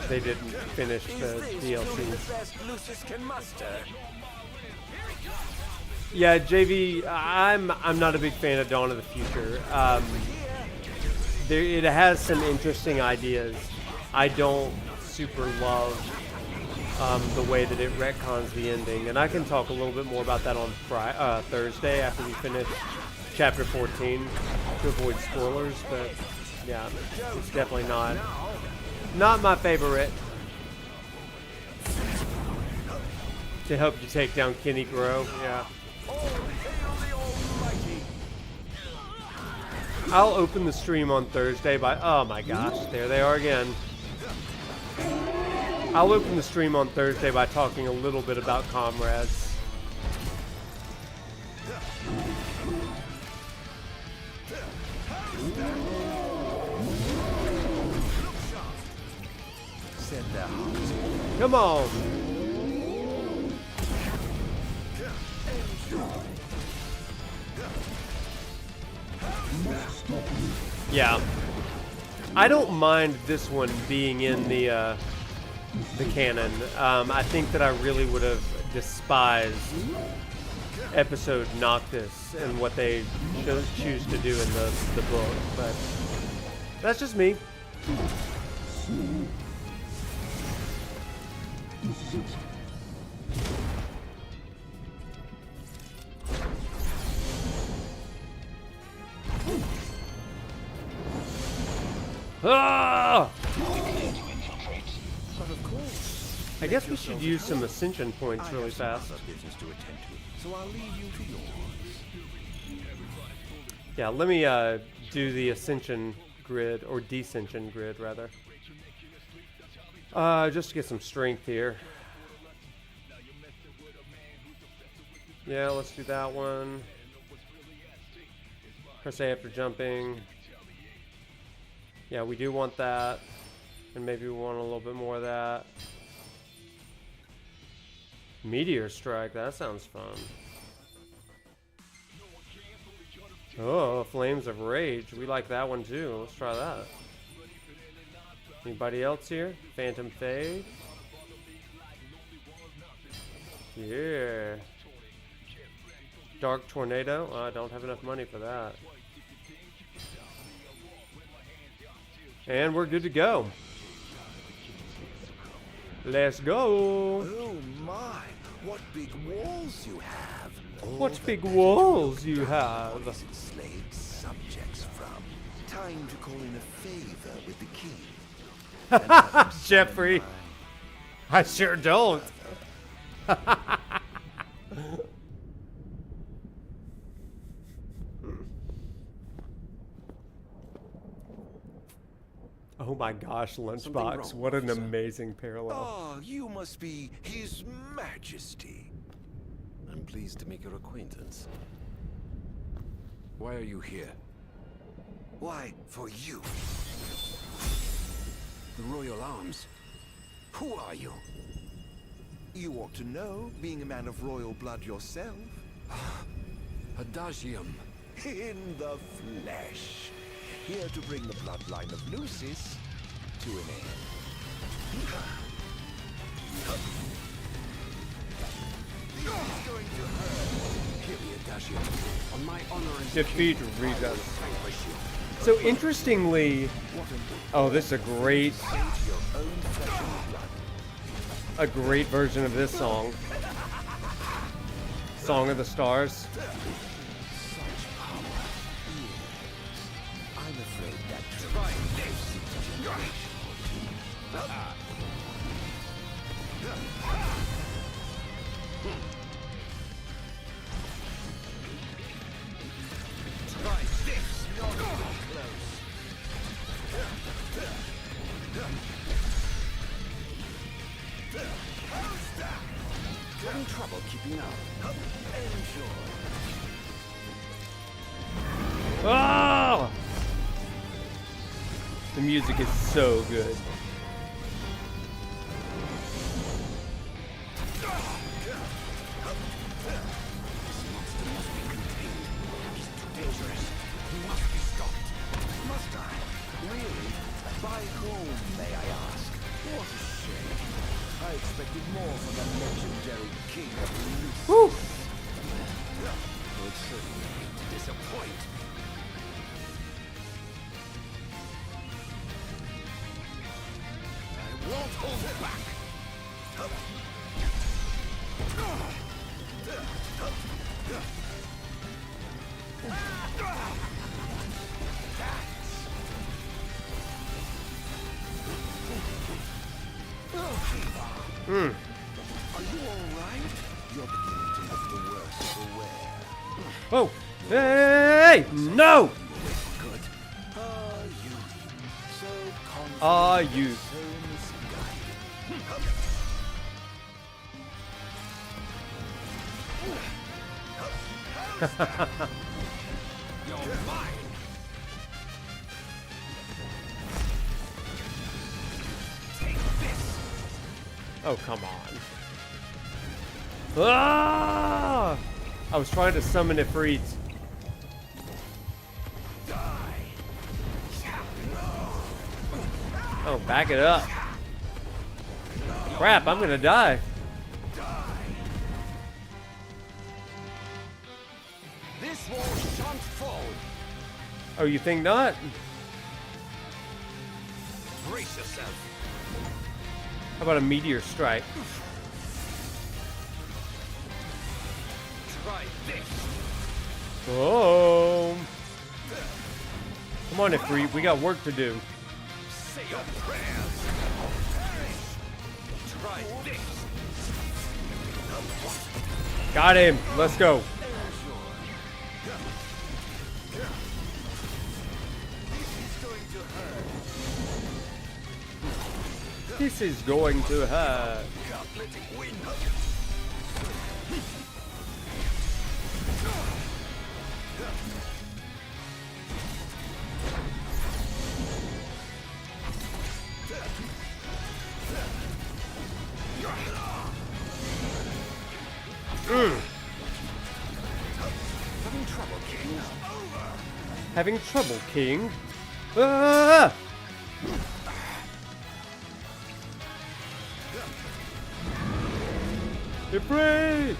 didn't finish the DLCs. Yeah, JV, I'm not a big fan of Dawn of the Future. It has some interesting ideas. I don't super love the way that it retcons the ending, and I can talk a little bit more about that on Thursday after we finish chapter 14 to avoid spoilers. But yeah, it's definitely not my favorite. To help you take down Kenny Grow, yeah. I'll open the stream on Thursday by, oh my gosh, there they are again. I'll open the stream on Thursday by talking a little bit about Comrades. Come on. Yeah. I don't mind this one being in the canon. I think that I really would have despised episode Noctis and what they choose to do in the book, but that's just me. Ah! But of course. I guess we should use some ascension points really fast. Business to attend to, so I'll leave you to yours. Yeah, let me do the ascension grid, or descension grid rather. Just to get some strength here. Yeah, let's do that one. Press A after jumping. Yeah, we do want that. And maybe we want a little bit more of that. Meteor strike, that sounds fun. Oh, flames of rage. We like that one too. Let's try that. Anybody else here? Phantom fade. Yeah. Dark tornado. Oh, I don't have enough money for that. And we're good to go. Let's go. Oh my, what big walls you have. What big walls you have. Enslaved subjects from. Time to call in a favor with the king. Jeffrey. I sure don't. Oh my gosh, Lunchbox. What an amazing parallel. Oh, you must be His Majesty. I'm pleased to make your acquaintance. Why are you here? Why, for you. The Royal Arms. Who are you? You ought to know, being a man of royal blood yourself. Adagium. In the flesh. Here to bring the bloodline of Lucis to an end. This is going to hurt. Here be Adagium. On my honor and Defeat Regas. So interestingly, oh, this is a great version of this song. Song of the Stars. I'm afraid that trying this generation. Try this, not even close. How's that? Having trouble keeping up. Enjoy. Oh! The music is so good. Must I? Really? By whom, may I ask? What a shame. I expected more from that legendary king of Lucis. Woo! Would certainly hate to disappoint. I won't hold it back. Hmm. Are you alright? You're beginning to look the worse for wear. Oh! Hey! No! Good. So confident. Youth. So misguided. You're mine. Take this. Oh, come on. Ah! I was trying to summon Ifrit. Oh, back it up. Crap, I'm gonna die. This wall shan't fall. Oh, you think not? Brace yourself. How about a meteor strike? Try this. Oh. Come on, Ifrit. We got work to do. Say your prayers. Try this. Got him. Let's go. This is going to hurt. Can't let it win. Having trouble, King? Having trouble, King? Ah! Ifrit!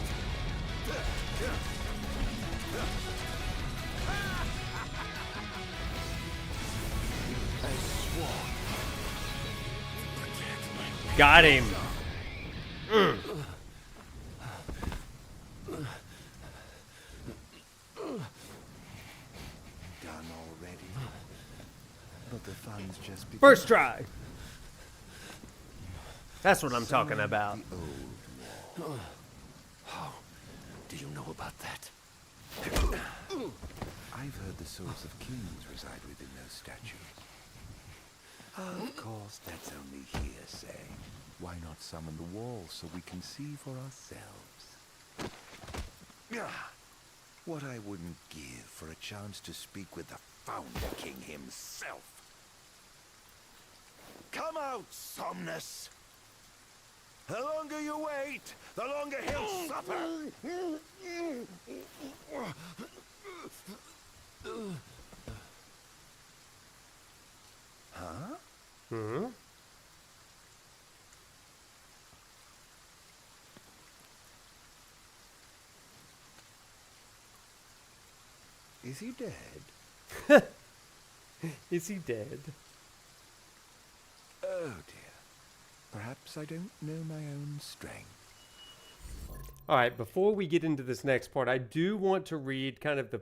Got him. Done already? But the fun's just begun. First try. That's what I'm talking about. How do you know about that? I've heard the souls of kings reside within those statues. Of course, that's only hearsay. Why not summon the wall so we can see for ourselves? What I wouldn't give for a chance to speak with the Founder King himself. Come out, Somnus! The longer you wait, the longer he'll suffer! Huh? Hmm? Is he dead? Is he dead? Oh dear. Perhaps I don't know my own strength. All right, before we get into this next part, I do want to read kind of the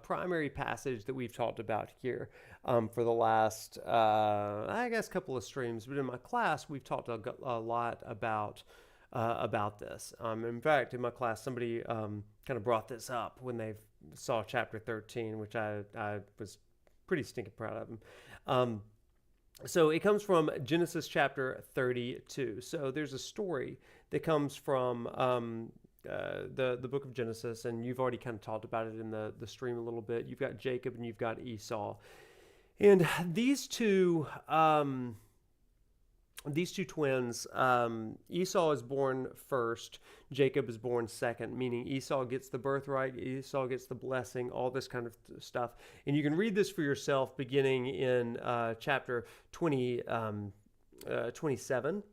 primary passage that we've talked about here for the last, I guess, couple of streams. But in my class, we've talked a lot about this. In fact, in my class, somebody kind of brought this up when they saw chapter 13, which I was pretty stinking proud of them. So it comes from Genesis chapter 32. So there's a story that comes from the book of Genesis, and you've already kind of talked about it in the stream a little bit. You've got Jacob and you've got Esau. And these two twins, Esau is born first, Jacob is born second, meaning Esau gets the birthright, Esau gets the blessing, all this kind of stuff. And you can read this for yourself beginning in chapter 27,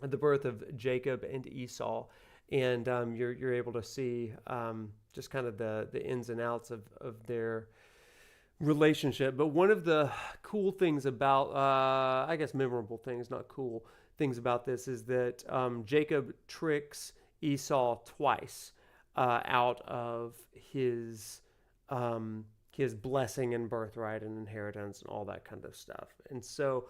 the birth of Jacob and Esau. And you're able to see just kind of the ins and outs of their relationship. But one of the cool things about, I guess memorable things, not cool things about this, is that Jacob tricks Esau twice out of his blessing and birthright and inheritance and all that kind of stuff. And so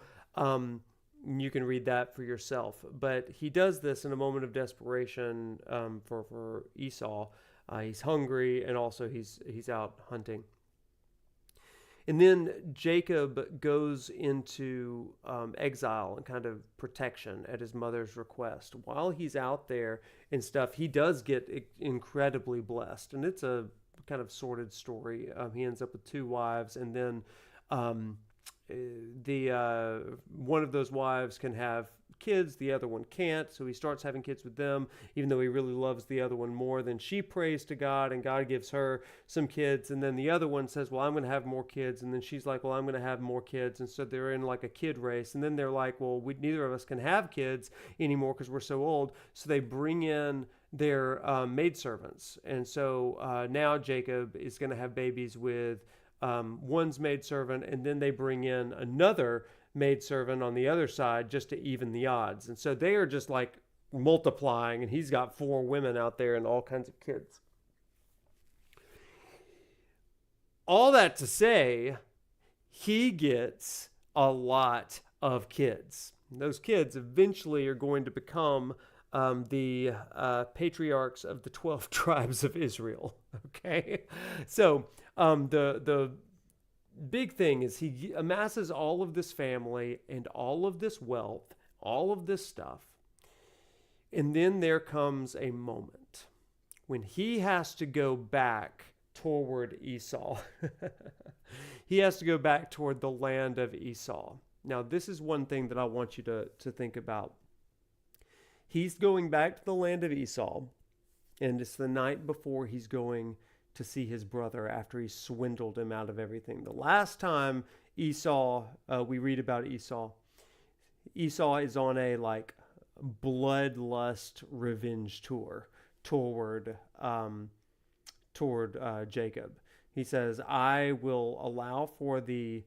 you can read that for yourself. But he does this in a moment of desperation for Esau. He's hungry, and also he's out hunting. And then Jacob goes into exile and kind of protection at his mother's request. While he's out there and stuff, he does get incredibly blessed. And it's a kind of sordid story. He ends up with 2 wives, and then one of those wives can have kids, the other one can't, so he starts having kids with them, even though he really loves the other one more. Then she prays to God, and God gives her some kids, and then the other one says, well, I'm going to have more kids, and then she's like, well, I'm going to have more kids, and so they're in like a kid race, and then they're like, well, neither of us can have kids anymore because we're so old, so they bring in their maidservants, and so now Jacob is going to have babies with one's maidservant, and then they bring in another maidservant on the other side just to even the odds. And so they are just like multiplying, and he's got 4 women out there and all kinds of kids. All that to say, he gets a lot of kids. And those kids eventually are going to become the patriarchs of the 12 tribes of Israel. Okay, so the big thing is he amasses all of this family and all of this wealth, all of this stuff, and then there comes a moment when he has to go back toward Esau. He has to go back toward the land of Esau. Now, this is one thing that I want you to think about. He's going back to the land of Esau, and it's the night before he's going to see his brother after he swindled him out of everything. The last time Esau, we read about Esau is on a bloodlust revenge tour toward Jacob. He says, I will allow for the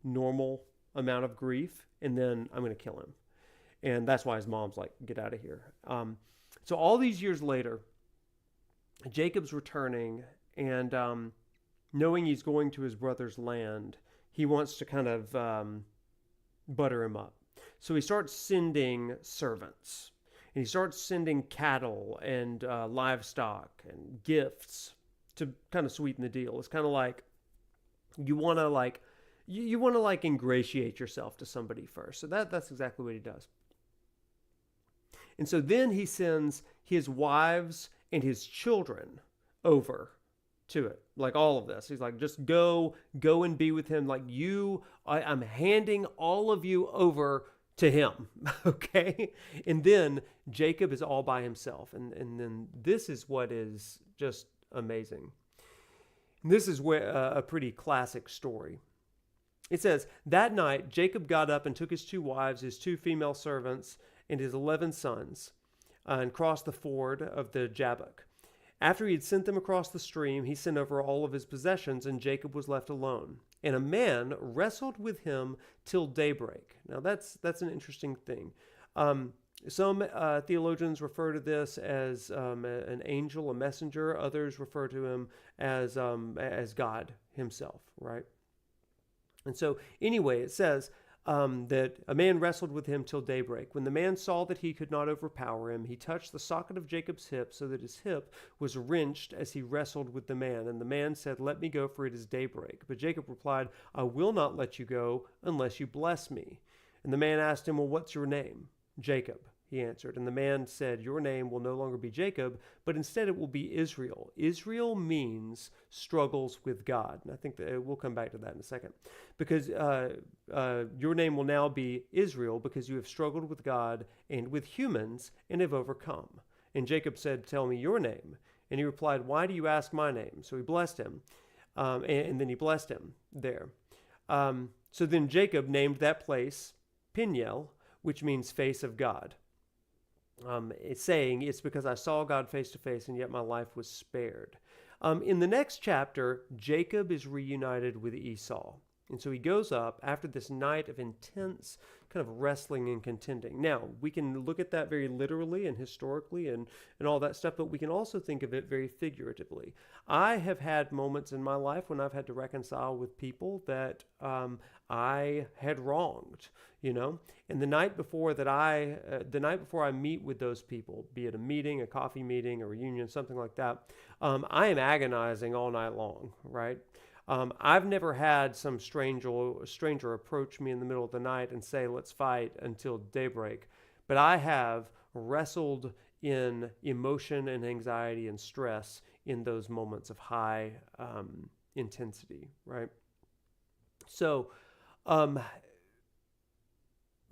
normal amount of grief, and then I'm going to kill him. And that's why his mom's like, get out of here. So all these years later, Jacob's returning, and knowing he's going to his brother's land, he wants to kind of butter him up. So he starts sending servants, and he starts sending cattle and livestock and gifts to kind of sweeten the deal. It's kind of like you want to ingratiate yourself to somebody first. So that's exactly what he does. And so then he sends his wives and his children over to it, like all of this. He's like, just go and be with him. Like I'm handing all of you over to him. Okay. And then Jacob is all by himself. And then this is what is just amazing. And this is where a pretty classic story. It says, that night, Jacob got up and took his 2 wives, his 2 female servants, and his 11 sons, and crossed the ford of the Jabbok. After he had sent them across the stream, he sent over all of his possessions, and Jacob was left alone. And a man wrestled with him till daybreak. Now, that's an interesting thing. Some theologians refer to this as an angel, a messenger. Others refer to him as God himself, right? And so, anyway, it says that a man wrestled with him till daybreak. When the man saw that he could not overpower him, he touched the socket of Jacob's hip so that his hip was wrenched as he wrestled with the man. And the man said, let me go, for it is daybreak. But Jacob replied, I will not let you go unless you bless me. And the man asked him, well, what's your name? Jacob, he answered. And the man said, your name will no longer be Jacob, but instead it will be Israel. Israel means struggles with God. And I think that we'll come back to that in a second. Because your name will now be Israel, because you have struggled with God and with humans and have overcome. And Jacob said, tell me your name. And he replied, why do you ask my name? So he blessed him. And then he blessed him there. So then Jacob named that place Peniel, which means face of God. It's saying, it's because I saw God face to face, and yet my life was spared. In the next chapter, Jacob is reunited with Esau. And so he goes up after this night of intense kind of wrestling and contending. Now, we can look at that very literally and historically and all that stuff, but we can also think of it very figuratively. I have had moments in my life when I've had to reconcile with people that I had wronged, And the night before I meet with those people, be it a meeting, a coffee meeting, a reunion, something like that, I am agonizing all night long, right? I've never had some stranger approach me in the middle of the night and say, let's fight until daybreak. But I have wrestled in emotion and anxiety and stress in those moments of high intensity, right? So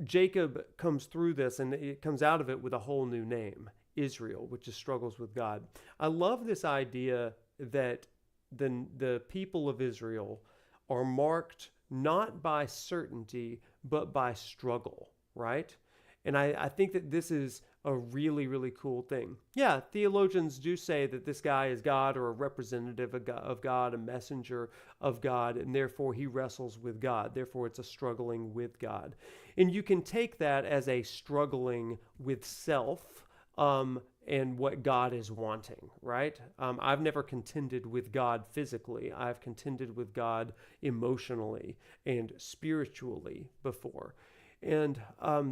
Jacob comes through this, and it comes out of it with a whole new name, Israel, which is struggles with God. I love this idea that the people of Israel are marked not by certainty, but by struggle, right? And I think that this is a really, really cool thing. Yeah, theologians do say that this guy is God or a representative of God, a messenger of God, and therefore he wrestles with God. Therefore, it's a struggling with God. And you can take that as a struggling with self and what God is wanting, right? I've never contended with God physically. I've contended with God emotionally and spiritually before. And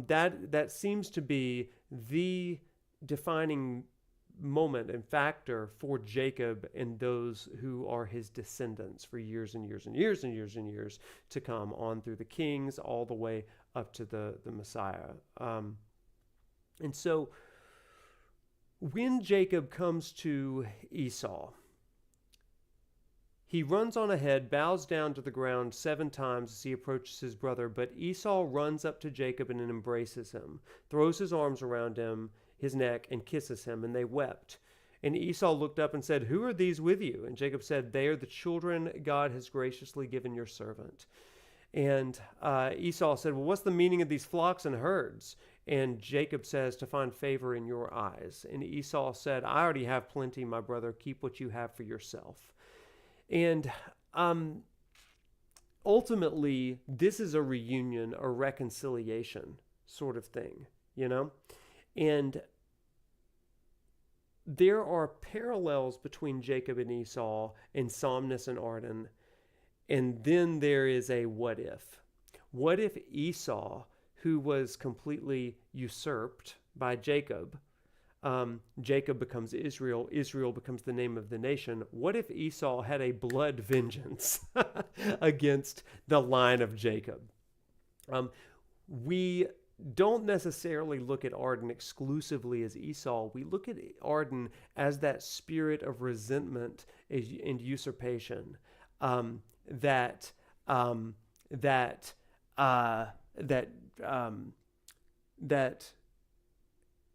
that seems to be the defining moment and factor for Jacob and those who are his descendants for years and years and years and years and years to come, on through the kings all the way up to the Messiah. And so when Jacob comes to Esau, he runs on ahead, bows down to the ground 7 times as he approaches his brother, but Esau runs up to Jacob and embraces him, throws his arms around him, his neck, and kisses him, and they wept. And Esau looked up and said, "Who are these with you?" And Jacob said, "They are the children God has graciously given your servant." And Esau said, "Well, what's the meaning of these flocks and herds?" And Jacob says, "To find favor in your eyes." And Esau said, "I already have plenty, my brother. Keep what you have for yourself." And ultimately, this is a reunion, a reconciliation sort of thing, you know? And there are parallels between Jacob and Esau and Somnus and Ardyn. And then there is a what if. What if Esau, who was completely usurped by Jacob, Jacob becomes Israel, Israel becomes the name of the nation. What if Esau had a blood vengeance against the line of Jacob? We don't necessarily look at Ardyn exclusively as Esau. We look at Ardyn as that spirit of resentment and usurpation that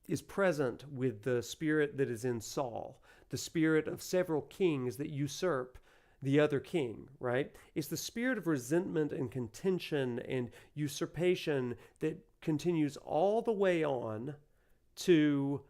is present with the spirit that is in Saul, the spirit of several kings that usurp the other king, right? It's the spirit of resentment and contention and usurpation that continues all the way on to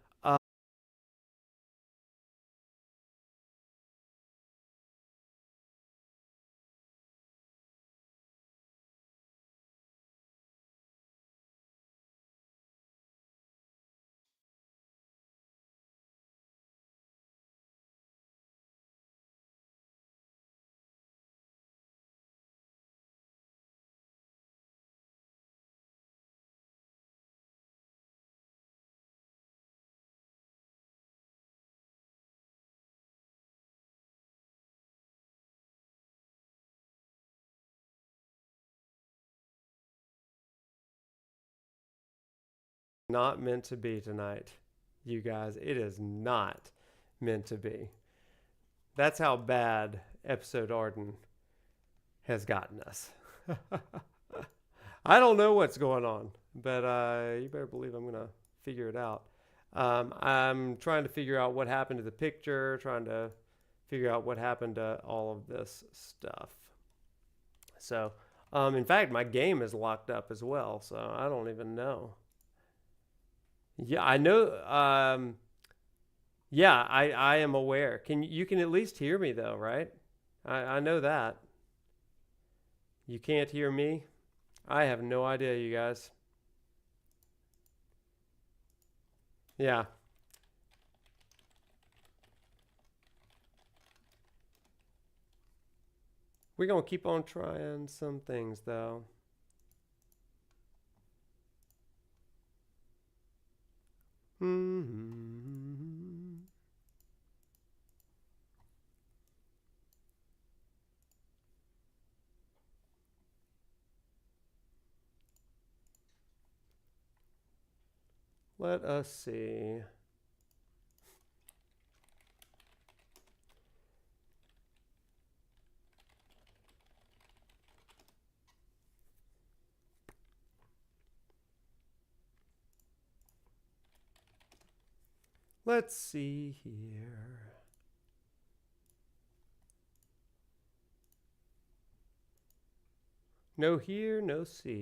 not meant to be tonight, you guys. It is not meant to be. That's how bad episode Ardyn has gotten us. I don't know what's going on, but you better believe I'm going to figure it out. I'm trying to figure out what happened to the picture, trying to figure out what happened to all of this stuff. So, in fact, my game is locked up as well, so I don't even know. Yeah, I know. Yeah, I am aware. You can at least hear me though, right? I know that. You can't hear me? I have no idea, you guys. Yeah. We're going to keep on trying some things though. Let us see. Let's see here. No hear, no see.